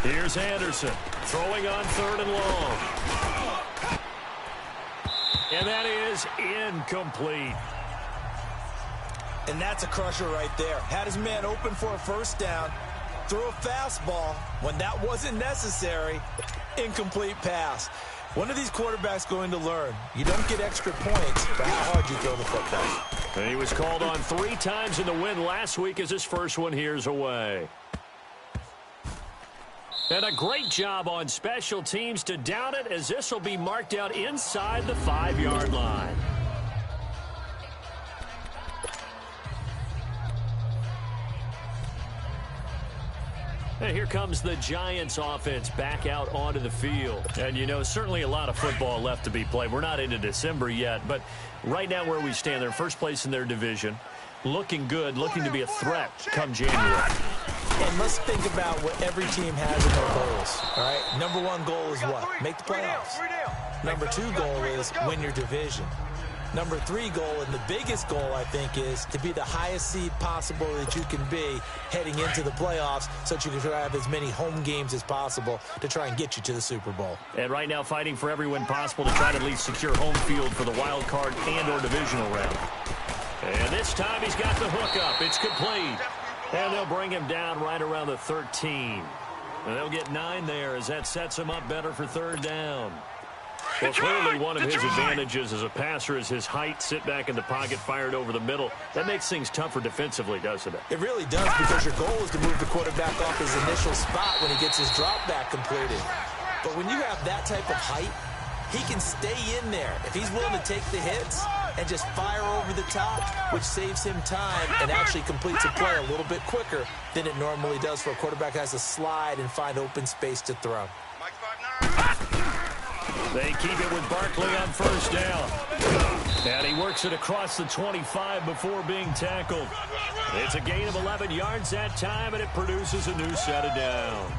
Speaker 4: 90!
Speaker 2: Here's Anderson throwing on 3rd and long. And that is incomplete.
Speaker 3: And that's a crusher right there. Had his man open for a 1st down, threw a fastball when that wasn't necessary, Incomplete pass. When are these quarterbacks going to learn? You don't get extra points for how hard you throw the football.
Speaker 2: And he was called on 3 times in the win last week as his first one here's away. And a great job on special teams to down it, as this will be marked out inside the 5-yard line. And here comes the Giants offense back out onto the field. And, you know, certainly a lot of football left to be played. We're not into December yet, but right now where we stand, they're first place in their division. Looking good, looking to be a threat come January.
Speaker 3: And let's think about what every team has in their goals, all right? Number 1 goal is what? Make the playoffs. Number 2 goal is win your division. Number 3 goal, and the biggest goal, I think, is to be the highest seed possible that you can be heading into the playoffs so that you can have as many home games as possible to try and get you to the Super Bowl.
Speaker 2: And right now fighting for every win possible to try to at least secure home field for the wild card and or divisional round. And this time he's got the hook up. It's complete. And they'll bring him down right around the 13. And they'll get 9 there as that sets him up better for 3rd down. Well, clearly one of his advantages as a passer is his height, sit back in the pocket, fired over the middle. That makes things tougher defensively, doesn't it?
Speaker 3: It really does, because your goal is to move the quarterback off his initial spot when he gets his drop back completed. But when you have that type of height, he can stay in there if he's willing to take the hits and just fire over the top, which saves him time and actually completes a play a little bit quicker than it normally does for a quarterback who has to slide and find open space to throw.
Speaker 2: They keep it with Barkley on 1st down. And he works it across the 25 before being tackled. It's a gain of 11 yards that time, and it produces a new set of downs.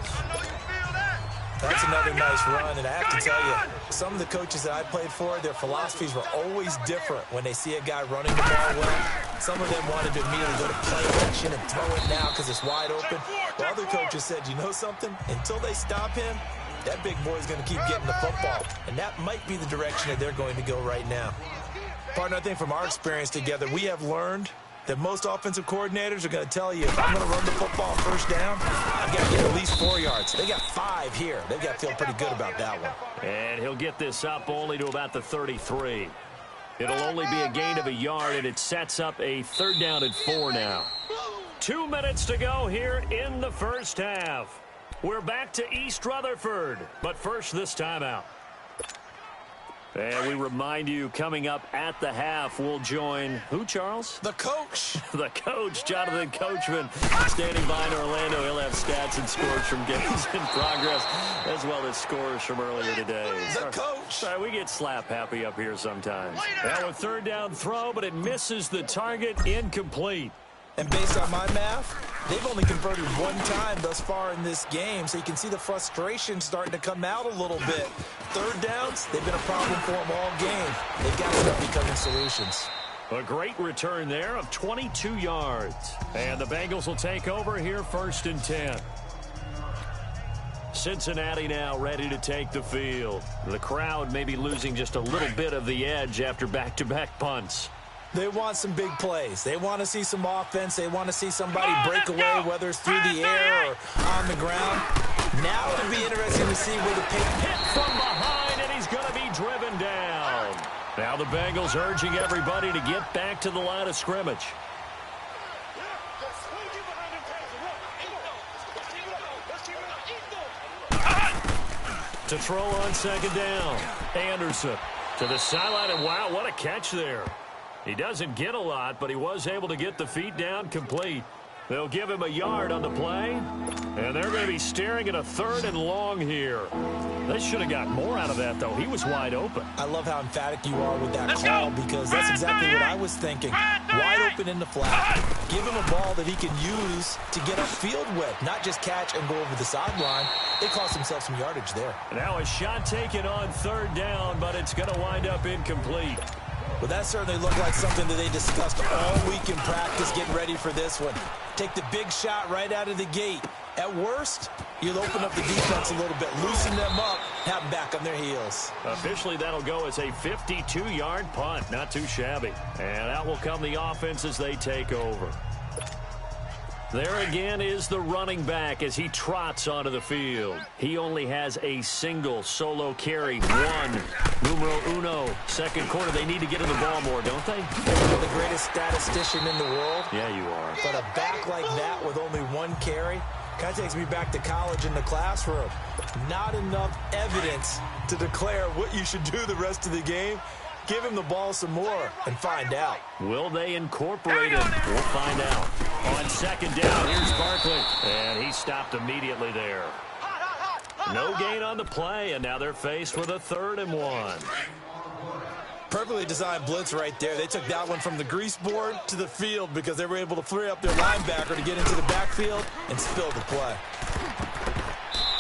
Speaker 3: That's another nice run, and I have to tell you, some of the coaches that I played for, their philosophies were always different when they see a guy running the ball well. Some of them wanted to immediately go to play action and throw it now because it's wide open. While other coaches said, you know something? Until they stop him, that big boy's going to keep getting the football. And that might be the direction that they're going to go right now. Partner, I think from our experience together, we have learned that most offensive coordinators are going to tell you, if I'm going to run the football 1st down, I've got to get at least 4 yards. They got 5 here. They've got to feel pretty good about that one.
Speaker 2: And he'll get this up only to about the 33. It'll only be a gain of a yard, and it sets up a 3rd down and 4 now. 2 minutes to go here in the 1st half. We're back to East Rutherford, but first this timeout. And we remind you, coming up at the half, we'll join who, Charles?
Speaker 3: The coach.
Speaker 2: The coach, Jonathan Coachman, standing by in Orlando. He'll have stats and scores from games in progress, as well as scores from earlier today.
Speaker 3: The coach.
Speaker 2: Sorry, we get slap happy up here sometimes. Now a 3rd down throw, but it misses the target, incomplete.
Speaker 3: And based on my math, they've only converted 1 time thus far in this game, so you can see the frustration starting to come out a little bit. 3rd downs, they've been a problem for them all game. They've got to start becoming solutions.
Speaker 2: A great return there of 22 yards. And the Bengals will take over here 1st and 10. Cincinnati now ready to take the field. The crowd may be losing just a little bit of the edge after back-to-back punts.
Speaker 3: They want some big plays. They want to see some offense. They want to see somebody break away, whether it's through the air or on the ground. Now it'll be interesting to see where the pick
Speaker 2: hit from behind, and he's going to be driven down. Now the Bengals urging everybody to get back to the line of scrimmage. To throw on 2nd down. Anderson to the sideline, and wow, what a catch there. He doesn't get a lot, but he was able to get the feet down complete. They'll give him a yard on the play, and they're going to be staring at a 3rd and long here. They should have got more out of that, though. He was wide open.
Speaker 3: I love how emphatic you are with that call, because that's exactly what I was thinking. Wide open in the flat. Give him a ball that he can use to get upfield with, not just catch and go over the sideline. They cost themselves some yardage there.
Speaker 2: Now a shot taken on 3rd down, but it's going to wind up incomplete.
Speaker 3: Well, that certainly looked like something that they discussed all week in practice, getting ready for this one. Take the big shot right out of the gate. At worst, you'll open up the defense a little bit, loosen them up, have them back on their heels.
Speaker 2: Officially, that'll go as a 52-yard punt. Not too shabby. And out will come the offense as they take over. There again is the running back as he trots onto the field. He only has a single solo carry. Numero uno. Second quarter, they need to get in the ball more, don't they?
Speaker 3: You're the greatest statistician in the world.
Speaker 2: Yeah, you are.
Speaker 3: But a back like that with only one carry kind of takes me back to college in the classroom. Not enough evidence to declare what you should do the rest of the game. Give him the ball some more and find out.
Speaker 2: Will they incorporate it? We'll find out. On second down, here's Barkley. And he stopped immediately there. No gain on the play, and now they're faced with a 3rd and 1.
Speaker 3: Perfectly designed blitz right there. They took that one from the grease board to the field because they were able to free up their linebacker to get into the backfield and spill the play.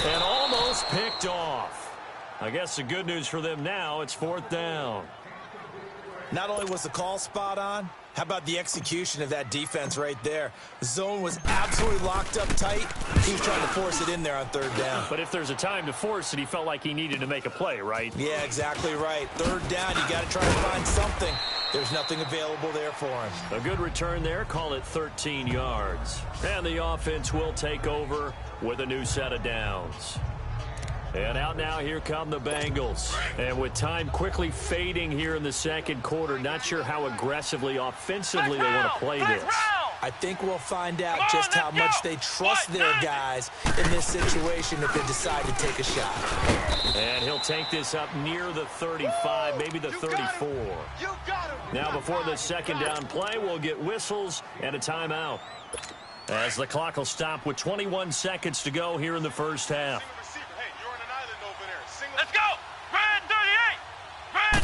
Speaker 2: And almost picked off. I guess the good news for them now, it's 4th down.
Speaker 3: Not only was the call spot on, how about the execution of that defense right there? The zone was absolutely locked up tight. He was trying to force it in there on 3rd down.
Speaker 2: But if there's a time to force it, he felt like he needed to make a play, right?
Speaker 3: Yeah, exactly right. 3rd down, you got to try to find something. There's nothing available there for him.
Speaker 2: A good return there, call it 13 yards. And the offense will take over with a new set of downs. And out now, here come the Bengals. And with time quickly fading here in the second quarter, not sure how aggressively, offensively they want to play this.
Speaker 3: I think we'll find out just how much they trust their guys in this situation if they decide to take a shot.
Speaker 2: And he'll take this up near the 35, maybe the 34. Now before the second down play, we'll get whistles and a timeout. As the clock will stop with 21 seconds to go here in the first half.
Speaker 4: Let's go! Brad 38! Brad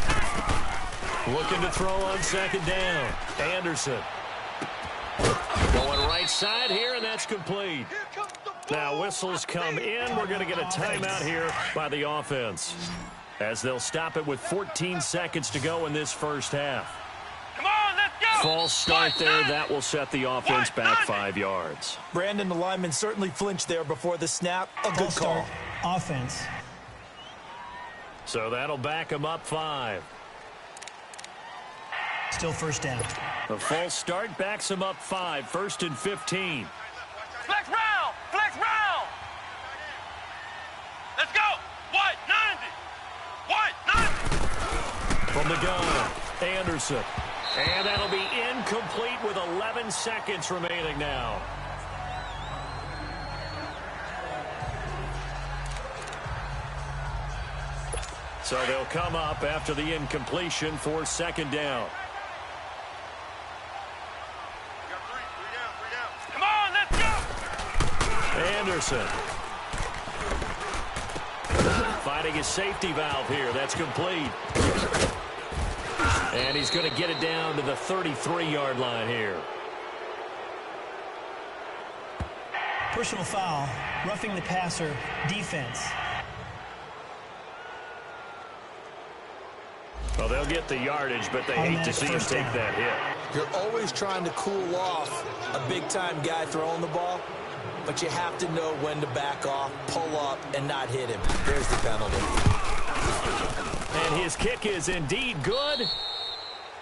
Speaker 4: 38!
Speaker 2: Looking to throw on second down. Anderson. Going right side here, and that's complete. Now whistles come in. We're going to get a timeout here by the offense, as they'll stop it with 14 seconds to go in this first half.
Speaker 4: Come on, let's go!
Speaker 2: False start there. That will set the offense back 5 yards.
Speaker 3: Brandon, the lineman, certainly flinched there before the snap. A good call.
Speaker 6: Offense.
Speaker 2: So that'll back him up 5.
Speaker 6: Still 1st down.
Speaker 2: The false start backs him up 5. 1st and 15.
Speaker 4: Flex round! Flex round! Let's go! White 90! White 90!
Speaker 2: From the gun, Anderson. And that'll be incomplete with 11 seconds remaining now. So they'll come up after the incompletion for second down.
Speaker 4: Come on, let's go!
Speaker 2: Anderson. Finding his safety valve here. That's complete. And he's going to get it down to the 33-yard line here.
Speaker 6: Personal foul, roughing the passer, defense.
Speaker 2: Well, they'll get the yardage, but they hate to see him take that hit.
Speaker 3: You're always trying to cool off a big-time guy throwing the ball, but you have to know when to back off, pull up, and not hit him. There's the penalty.
Speaker 2: And his kick is indeed good.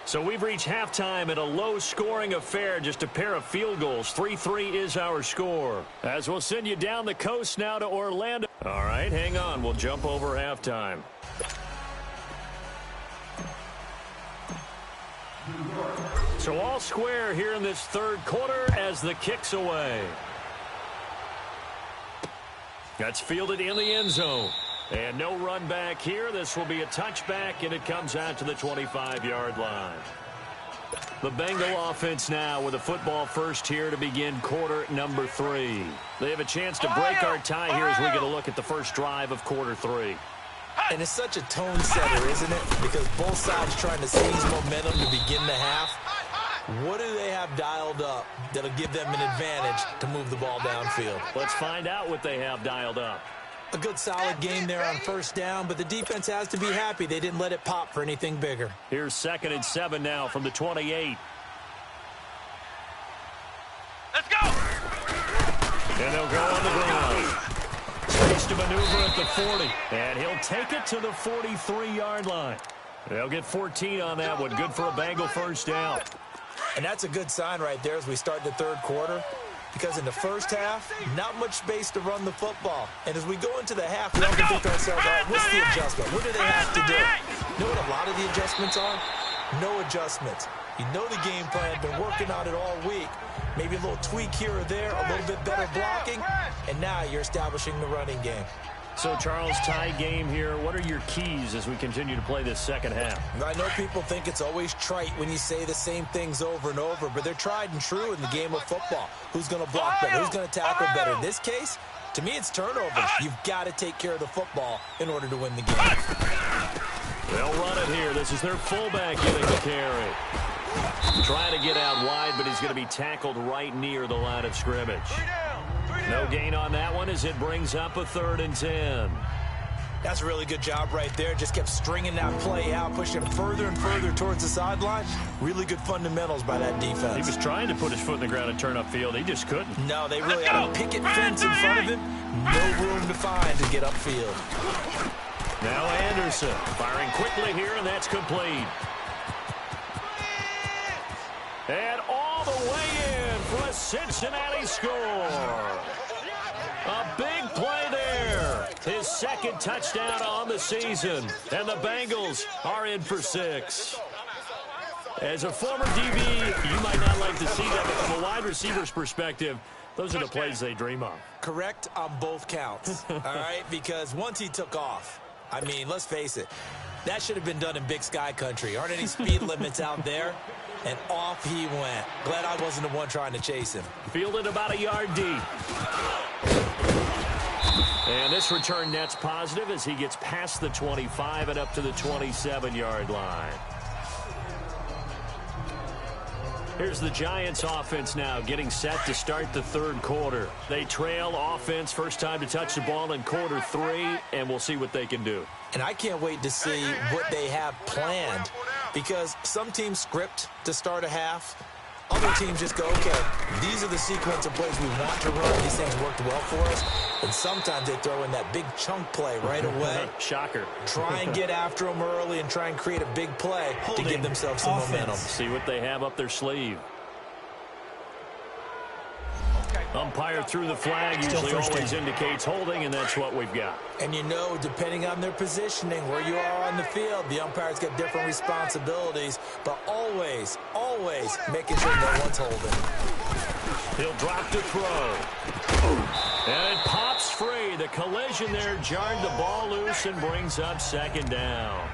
Speaker 2: So we've reached halftime at a low-scoring affair, just a pair of field goals. 3-3 is our score. As we'll send you down the coast now to Orlando. All right, hang on. We'll jump over halftime. So all square here in this third quarter as the kick's away. That's fielded in the end zone. And no run back here. This will be a touchback, and it comes out to the 25-yard line. The Bengal offense now with a football first here to begin quarter number 3. They have a chance to break our tie here as we get a look at the first drive of quarter 3.
Speaker 3: And it's such a tone setter, isn't it? Because both sides trying to seize momentum to begin the half. What do they have dialed up that'll give them an advantage to move the ball downfield?
Speaker 2: Let's find out what they have dialed up.
Speaker 3: A good solid game there on first down, but the defense has to be happy they didn't let it pop for anything bigger.
Speaker 2: Here's 2nd and 7 now from the 28.
Speaker 4: Let's go!
Speaker 2: And they'll go on the ground. Space to maneuver at the 40. And he'll take it to the 43-yard line. They'll get 14 on that one. Good for a Bengal first down.
Speaker 3: And that's a good sign right there as we start the third quarter. Because in the first half, not much space to run the football. And as we go into the half, we often think to ourselves, all right, what's the adjustment? What do they have to do? You know what a lot of the adjustments are? No adjustments. You know the game plan, been working on it all week. Maybe a little tweak here or there, a little bit better blocking, and now you're establishing the running game.
Speaker 2: So, Charles, tie game here. What are your keys as we continue to play this second half?
Speaker 3: I know people think it's always trite when you say the same things over and over, but they're tried and true in the game of football. Who's going to block better? Who's going to tackle better? In this case, to me, it's turnovers. You've got to take care of the football in order to win the game.
Speaker 2: They'll run it here. This is their fullback getting the carry. Trying to get out wide, but he's going to be tackled right near the line of scrimmage. No gain on that one as it brings up a 3rd and 10.
Speaker 3: That's a really good job right there. Just kept stringing that play out, pushing further and further towards the sideline. Really good fundamentals by that defense.
Speaker 2: He was trying to put his foot in the ground and turn upfield. He just couldn't.
Speaker 3: No, they really had a picket fence in front of him. No room to find to get upfield.
Speaker 2: Now Anderson firing quickly here, and that's complete. And all the way in for a Cincinnati score. A big play there. His 2nd touchdown on the season. And the Bengals are in for 6. As a former DB, you might not like to see that, but from a wide receiver's perspective, those are the plays they dream of.
Speaker 3: Correct on both counts, all right? Because once he took off, I mean, let's face it, that should have been done in Big Sky country. Aren't any speed limits out there? And off he went. Glad I wasn't the one trying to chase him.
Speaker 2: Fielded about a yard deep. And this return net's positive as he gets past the 25 and up to the 27-yard line. Here's the Giants offense now getting set to start the 3rd quarter. They trail offense, first time to touch the ball in quarter 3, and we'll see what they can do.
Speaker 3: And I can't wait to see what they have planned, because some teams script to start a half. Other teams just go, okay, these are the sequence of plays we want to run. These things worked well for us. And sometimes they throw in that big chunk play right away.
Speaker 2: Shocker.
Speaker 3: Try and get after them early and try and create a big play to give themselves some momentum.
Speaker 2: See what they have up their sleeve. Umpire through the flag usually always indicates holding, and that's what we've got.
Speaker 3: And you know, depending on their positioning, where you are on the field, the umpire's got different responsibilities, but always, always making sure no one's holding.
Speaker 2: He'll drop to throw. And it pops free. The collision there jarred the ball loose and brings up 2nd down.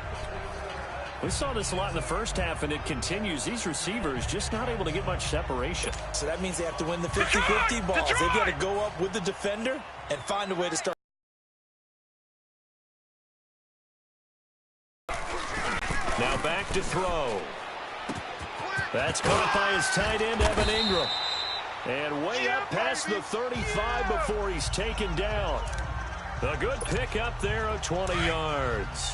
Speaker 2: We saw this a lot in the first half, and it continues. These receivers just not able to get much separation.
Speaker 3: So that means they have to win the 50-50 balls. They've got to go up with the defender and find a way to start.
Speaker 2: Now back to throw. That's caught by his tight end, Evan Ingram. And way up past the 35 before he's taken down. A good pickup there of 20 yards.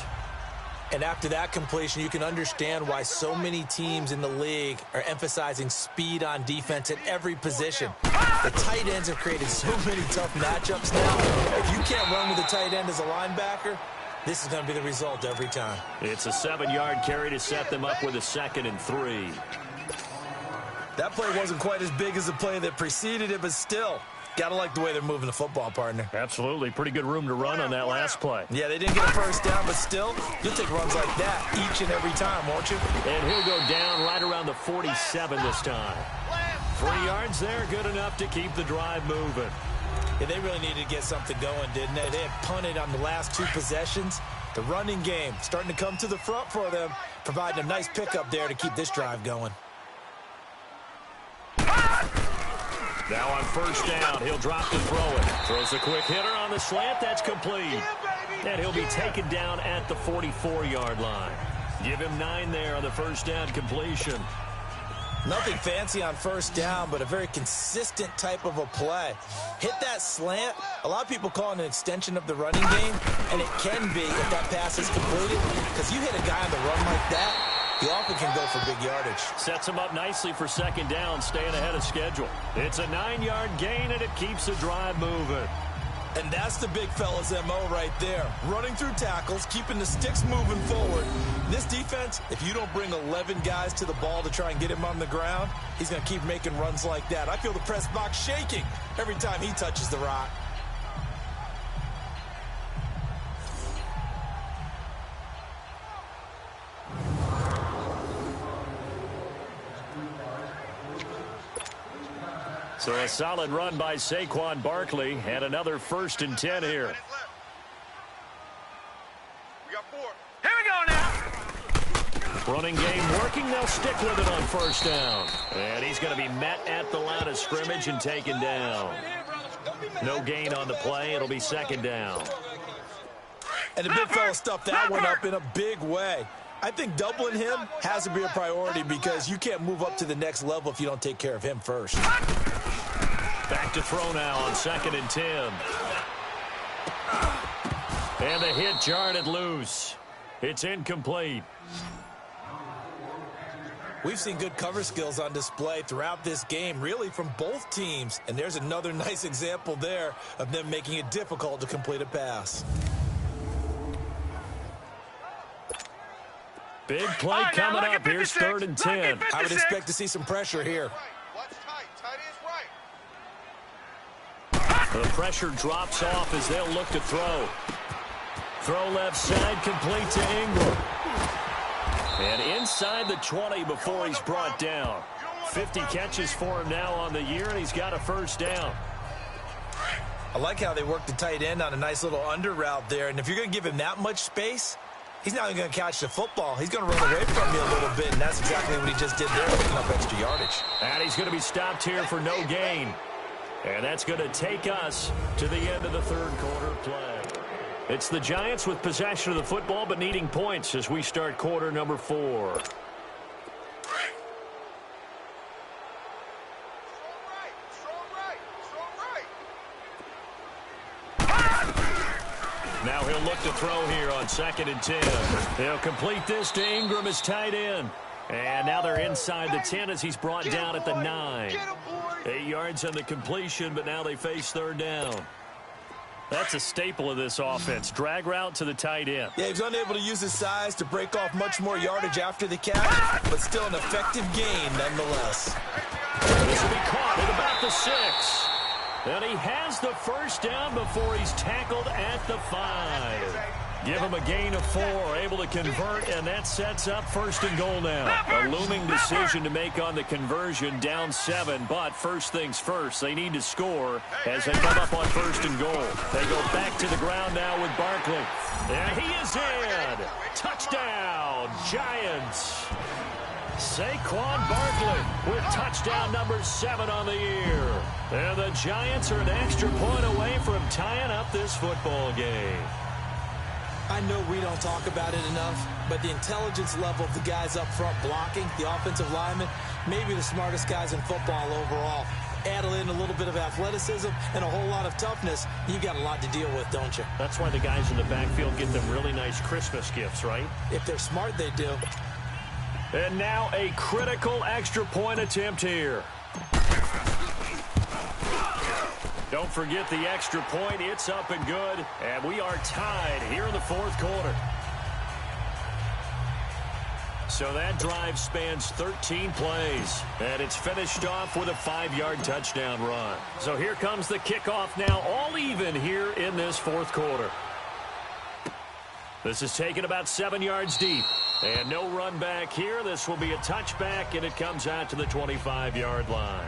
Speaker 3: And after that completion, you can understand why so many teams in the league are emphasizing speed on defense at every position. The tight ends have created so many tough matchups now. If you can't run with a tight end as a linebacker, this is going to be the result every time.
Speaker 2: It's a 7-yard carry to set them up with a 2nd and 3.
Speaker 3: That play wasn't quite as big as the play that preceded it, but still, got to like the way they're moving the football, partner.
Speaker 2: Absolutely. Pretty good room to run on that last play.
Speaker 3: Yeah, they didn't get a first down, but still, you'll take runs like that each and every time, won't you?
Speaker 2: And he'll go down right around the 47 this time. 3 yards there, good enough to keep the drive moving.
Speaker 3: Yeah, they really needed to get something going, didn't they? They had punted on the last 2 possessions. The running game starting to come to the front for them, providing a nice pickup there to keep this drive going.
Speaker 2: Now on first down, he'll drop to throw it. Throws a quick hitter on the slant. That's complete. And he'll be taken down at the 44-yard line. Give him 9 there on the first down completion.
Speaker 3: Nothing fancy on first down, but a very consistent type of a play. Hit that slant. A lot of people call it an extension of the running game, and it can be if that pass is completed, because you hit a guy on the run like that, he often can go for big yardage.
Speaker 2: Sets him up nicely for 2nd down, staying ahead of schedule. It's a 9-yard gain, and it keeps the drive moving.
Speaker 3: And that's the big fella's MO right there. Running through tackles, keeping the sticks moving forward. This defense, if you don't bring 11 guys to the ball to try and get him on the ground, he's going to keep making runs like that. I feel the press box shaking every time he touches the rock.
Speaker 2: So a solid run by Saquon Barkley and another 1st and 10 here.
Speaker 5: We got 4.
Speaker 4: Here we go now.
Speaker 2: Running game working. They'll stick with it on 1st down. And he's going to be met at the line of scrimmage and taken down. No gain on the play. It'll be 2nd down.
Speaker 3: And the big fella stuffed that one up in a big way. I think doubling him has to be a priority because you can't move up to the next level if you don't take care of him first.
Speaker 2: Back to throw now on 2nd and 10. And the hit jarred it loose. It's incomplete.
Speaker 3: We've seen good cover skills on display throughout this game, really from both teams. And there's another nice example there of them making it difficult to complete a pass.
Speaker 2: Big play coming up. Here's 3rd and 10.
Speaker 3: I would expect to see some pressure here.
Speaker 5: Watch tight. Tight ends right.
Speaker 2: The pressure drops off as they'll look to throw. Throw left side, complete to Ingram. And inside the 20 before he's brought down. 50 catches for him now on the year, and he's got a 1st down.
Speaker 3: I like how they work the tight end on a nice little under route there. And if you're going to give him that much space, he's not even going to catch the football. He's going to run away from you a little bit, and that's exactly what he just did there, picking up extra yardage.
Speaker 2: And he's going to be stopped here for no gain. And that's going to take us to the end of the 3rd quarter play. It's the Giants with possession of the football, but needing points as we start quarter number 4. Now he'll look to throw here on 2nd and 10. He'll complete this to Ingram as tight end. And now they're inside the 10 as he's brought down at the 9. 8 yards on the completion, but now they face 3rd down. That's a staple of this offense. Drag route to the tight end.
Speaker 3: Yeah, he's unable to use his size to break off much more yardage after the catch, but still an effective gain nonetheless.
Speaker 2: This will be caught at about the 6. And he has the 1st down before he's tackled at the 5. Give him a gain of 4, able to convert, and that sets up 1st and goal now. A looming decision to make on the conversion, down 7, but first things first, they need to score as they come up on 1st and goal. They go back to the ground now with Barkley. And he is in. Touchdown, Giants. Saquon Barkley with touchdown number 7 on the year. And the Giants are an extra point away from tying up this football game.
Speaker 3: I know we don't talk about it enough, but the intelligence level of the guys up front blocking, the offensive linemen, maybe the smartest guys in football overall. Add in a little bit of athleticism and a whole lot of toughness, you've got a lot to deal with, don't you?
Speaker 2: That's why the guys in the backfield get them really nice Christmas gifts, right?
Speaker 3: If they're smart, they do.
Speaker 2: And now a critical extra point attempt here. Don't forget the extra point. It's up and good. And we are tied here in the 4th quarter. So that drive spans 13 plays. And it's finished off with a 5-yard touchdown run. So here comes the kickoff now, all even here in this 4th quarter. This is taken about 7 yards deep. And no run back here. This will be a touchback, and it comes out to the 25-yard line.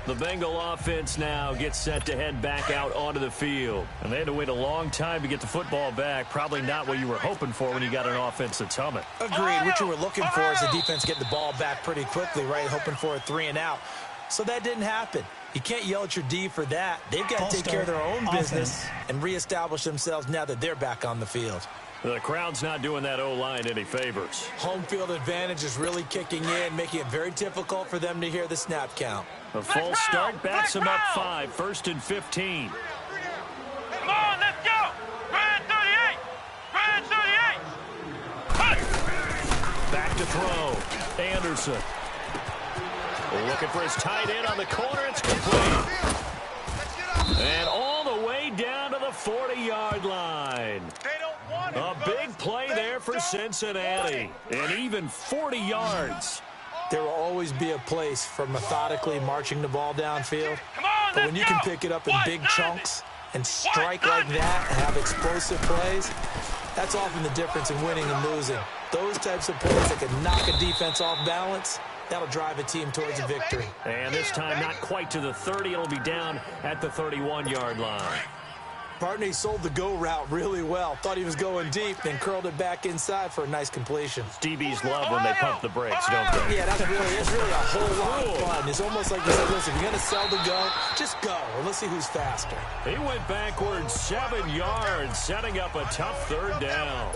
Speaker 2: The Bengal offense now gets set to head back out onto the field. And they had to wait a long time to get the football back. Probably not what you were hoping for when you got an offense that's humming.
Speaker 3: Agreed. What you were looking for is the defense getting the ball back pretty quickly, right? Hoping for a 3 and out. So that didn't happen. You can't yell at your D for that. They've got to take care of their own business and reestablish themselves now that they're back on the field.
Speaker 2: The crowd's not doing that O-line any favors.
Speaker 3: Home field advantage is really kicking in, making it very difficult for them to hear the snap count.
Speaker 2: A false start backs them up 5, 1st and 15.
Speaker 4: Come on, let's go. Red 38. Red 38.
Speaker 2: Back to throw. Anderson. Looking for his tight end on the corner. It's complete. And all the way down to the the 40-yard line.
Speaker 5: They don't want it.
Speaker 2: A big play there for Cincinnati. And even 40 yards.
Speaker 3: There will always be a place for methodically marching the ball downfield.
Speaker 4: Come on,
Speaker 3: But when you can pick it up in big chunks and strike like that and have explosive plays, that's often the difference in winning and losing. Those types of plays that can knock a defense off balance, that'll drive a team towards a victory.
Speaker 2: And this time not quite to the 30. It'll be down at the 31-yard line.
Speaker 3: Partner, he sold the go route really well. Thought he was going deep, then curled it back inside for a nice completion.
Speaker 2: DBs love when they pump the brakes, don't they?
Speaker 3: Yeah, that's really a whole lot of fun. It's almost like you said, listen, if you're going to sell the go, just go, and let's see who's faster.
Speaker 2: He went backwards 7 yards, setting up a tough third down.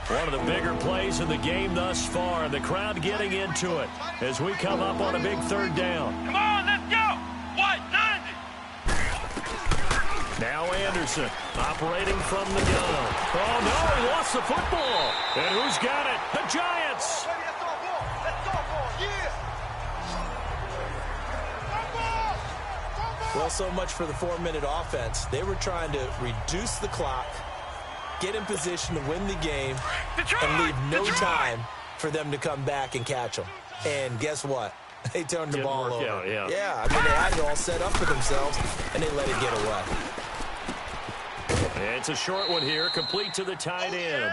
Speaker 2: One of the bigger plays in the game thus far, and the crowd getting into it as we come up on a big third down.
Speaker 4: Come on, let's go. White, 90.
Speaker 2: Now Anderson operating from the gun. Oh, no, he lost the football. And who's got it? The Giants.
Speaker 5: Baby, that's all ball. That's all ball. Yeah.
Speaker 3: Well, so much for the 4-minute offense. They were trying to reduce the clock, get in position to win the game, and leave no time for them to come back and catch them. And guess what? They turned the ball over. Yeah, I mean, they had it all set up for themselves, and they let it get away.
Speaker 2: It's a short one here, complete to the tight end.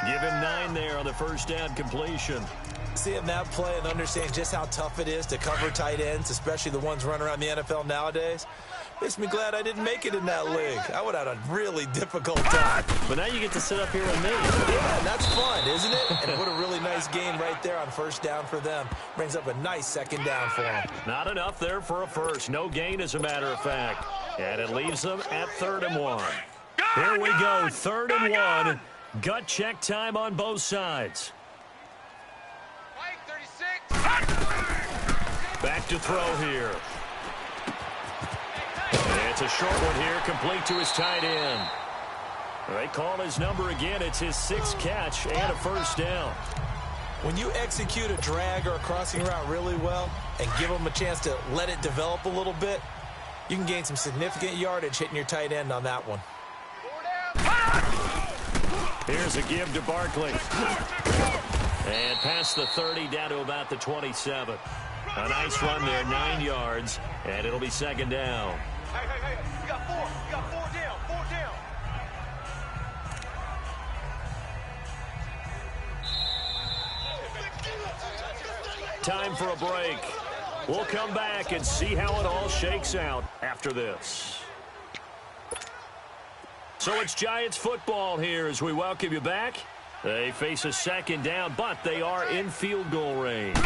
Speaker 2: Give him 9 there on the first down completion.
Speaker 3: Seeing that play and understand just how tough it is to cover tight ends, especially the ones running around the NFL nowadays, makes me glad I didn't make it in that league. I would have had a really difficult time.
Speaker 2: But now you get to sit up here with me.
Speaker 3: Yeah, and that's fun, isn't it? And what a really nice game right there on first down for them. Brings up a nice second down for them.
Speaker 2: Not enough there for a first. No gain, as a matter of fact. And it leaves them at 3rd and 1. Here we go, 3rd and 1. Gut check time on both sides.
Speaker 5: Mike, 36.
Speaker 2: Back to throw here. It's a short one here, complete to his tight end. They call his number again. It's his 6th catch and a first down.
Speaker 3: When you execute a drag or a crossing route really well and give them a chance to let it develop a little bit, you can gain some significant yardage hitting your tight end on that one.
Speaker 2: Here's a give to Barkley. And past the 30 down to about the 27. A nice run there, 9 yards, and it'll be 2nd down.
Speaker 5: Hey. We got 4. We got 4 down. 4 down.
Speaker 2: Time for a break. We'll come back and see how it all shakes out after this. So it's Giants football here as we welcome you back. They face a 2nd down, but they are in field goal range.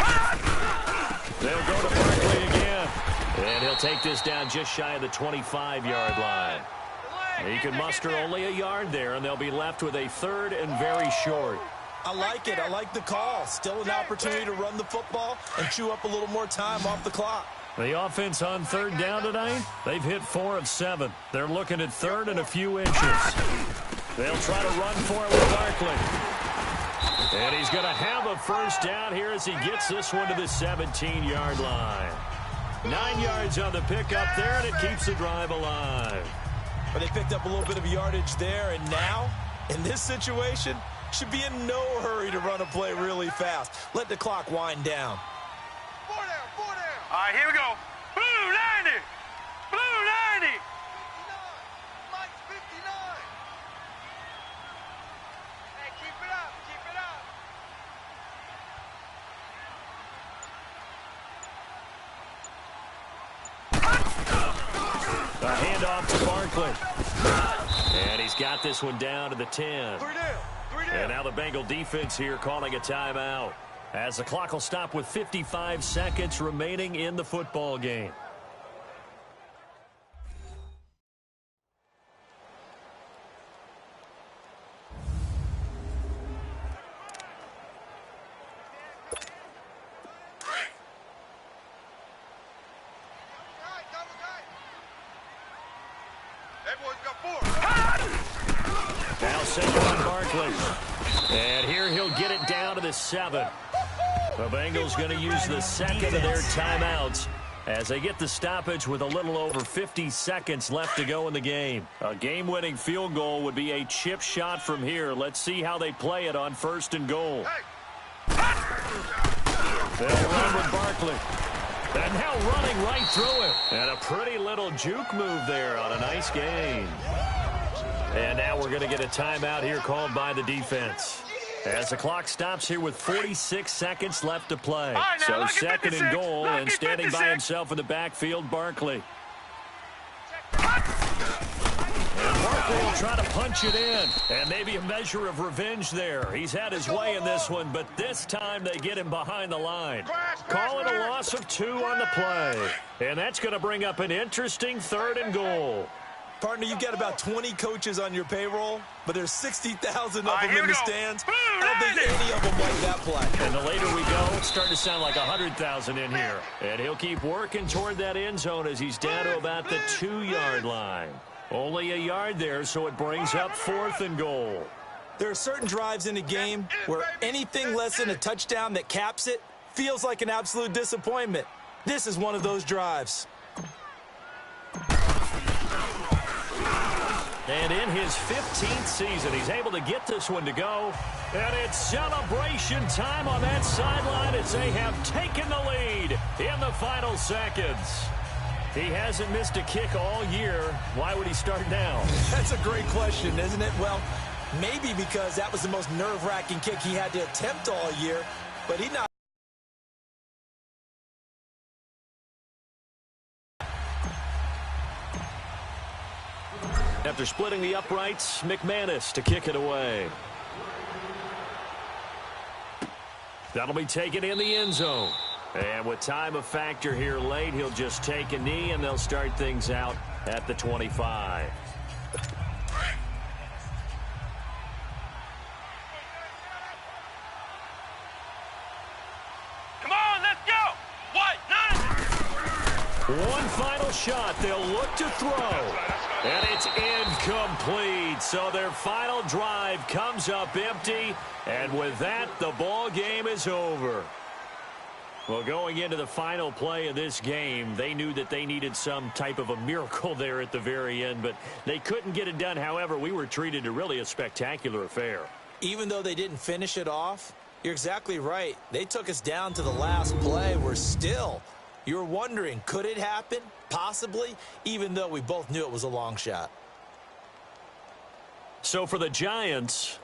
Speaker 2: They'll go to Barkley again. And he'll take this down just shy of the 25-yard line. He can muster only a yard there, and they'll be left with a 3rd and very short.
Speaker 3: I like it. I like the call. Still an opportunity to run the football and chew up a little more time off the clock.
Speaker 2: The offense on 3rd down tonight, they've hit 4 of 7. They're looking at 3rd and a few inches. They'll try to run for it with Barkley. And he's going to have a first down here as he gets this one to the 17-yard line. 9 yards on the pickup there, and it keeps the drive alive.
Speaker 3: But they picked up a little bit of yardage there, and now, in this situation, should be in no hurry to run a play really fast. Let the clock wind down.
Speaker 5: 4 down. 4 down.
Speaker 4: All right, here we go. Blue 90. Blue 90.
Speaker 5: 59. Mike, 59. Hey, keep it up. Keep it up.
Speaker 2: A handoff to Barkley. And he's got this one down to the 10.
Speaker 5: 3 down. 3 down.
Speaker 2: And now the Bengal defense here calling a timeout, as the clock will stop with 55 seconds remaining in the football game.
Speaker 5: Everyone's got 4.
Speaker 2: Now send on Barkley. And here he'll get it down to the 7. The Bengals going to use the 2nd of their timeouts as they get the stoppage with a little over 50 seconds left to go in the game. A game-winning field goal would be a chip shot from here. Let's see how they play it on 1st and goal. They'll run with Barkley. And now running right through him. And a pretty little juke move there on a nice gain. And now we're going to get a timeout here called by the defense, as the clock stops here with 46 seconds left to play.
Speaker 4: Right,
Speaker 2: So 2nd and goal, and standing by himself in the backfield, Barkley. And Barkley will try to punch it in. And maybe a measure of revenge there. He's had his way in this one, but this time they get him behind the line. Call it a loss of 2 on the play. And that's going to bring up an interesting 3rd and goal.
Speaker 3: Partner, you've got about 20 coaches on your payroll, but there's 60,000 of them in the stands. I don't think any of them like that play.
Speaker 2: And the later we go, it's starting to sound like 100,000 in here. And he'll keep working toward that end zone as he's down to about the 2-yard line. Only a yard there, so it brings up 4th and goal.
Speaker 3: There are certain drives in the game where anything less than a touchdown that caps it feels like an absolute disappointment. This is one of those drives.
Speaker 2: And in his 15th season, he's able to get this one to go. And it's celebration time on that sideline as they have taken the lead in the final seconds. He hasn't missed a kick all year. Why would he start now?
Speaker 3: That's a great question, isn't it? Well, maybe because that was the most nerve-wracking kick he had to attempt all year, but he not.
Speaker 2: After splitting the uprights, McManus to kick it away. That'll be taken in the end zone. And with time a factor here late, he'll just take a knee, and they'll start things out at the 25.
Speaker 4: Come on, let's go. What? 9.
Speaker 2: One final shot. They'll look to throw. And it's incomplete. So their final drive comes up empty. And with that, the ball game is over. Well, going into the final play of this game, they knew that they needed some type of a miracle there at the very end, but they couldn't get it done. However, we were treated to really a spectacular affair.
Speaker 3: Even though they didn't finish it off, you're exactly right. They took us down to the last play. We're still, you're wondering, could it happen? Possibly, even though we both knew it was a long shot.
Speaker 2: So for the Giants,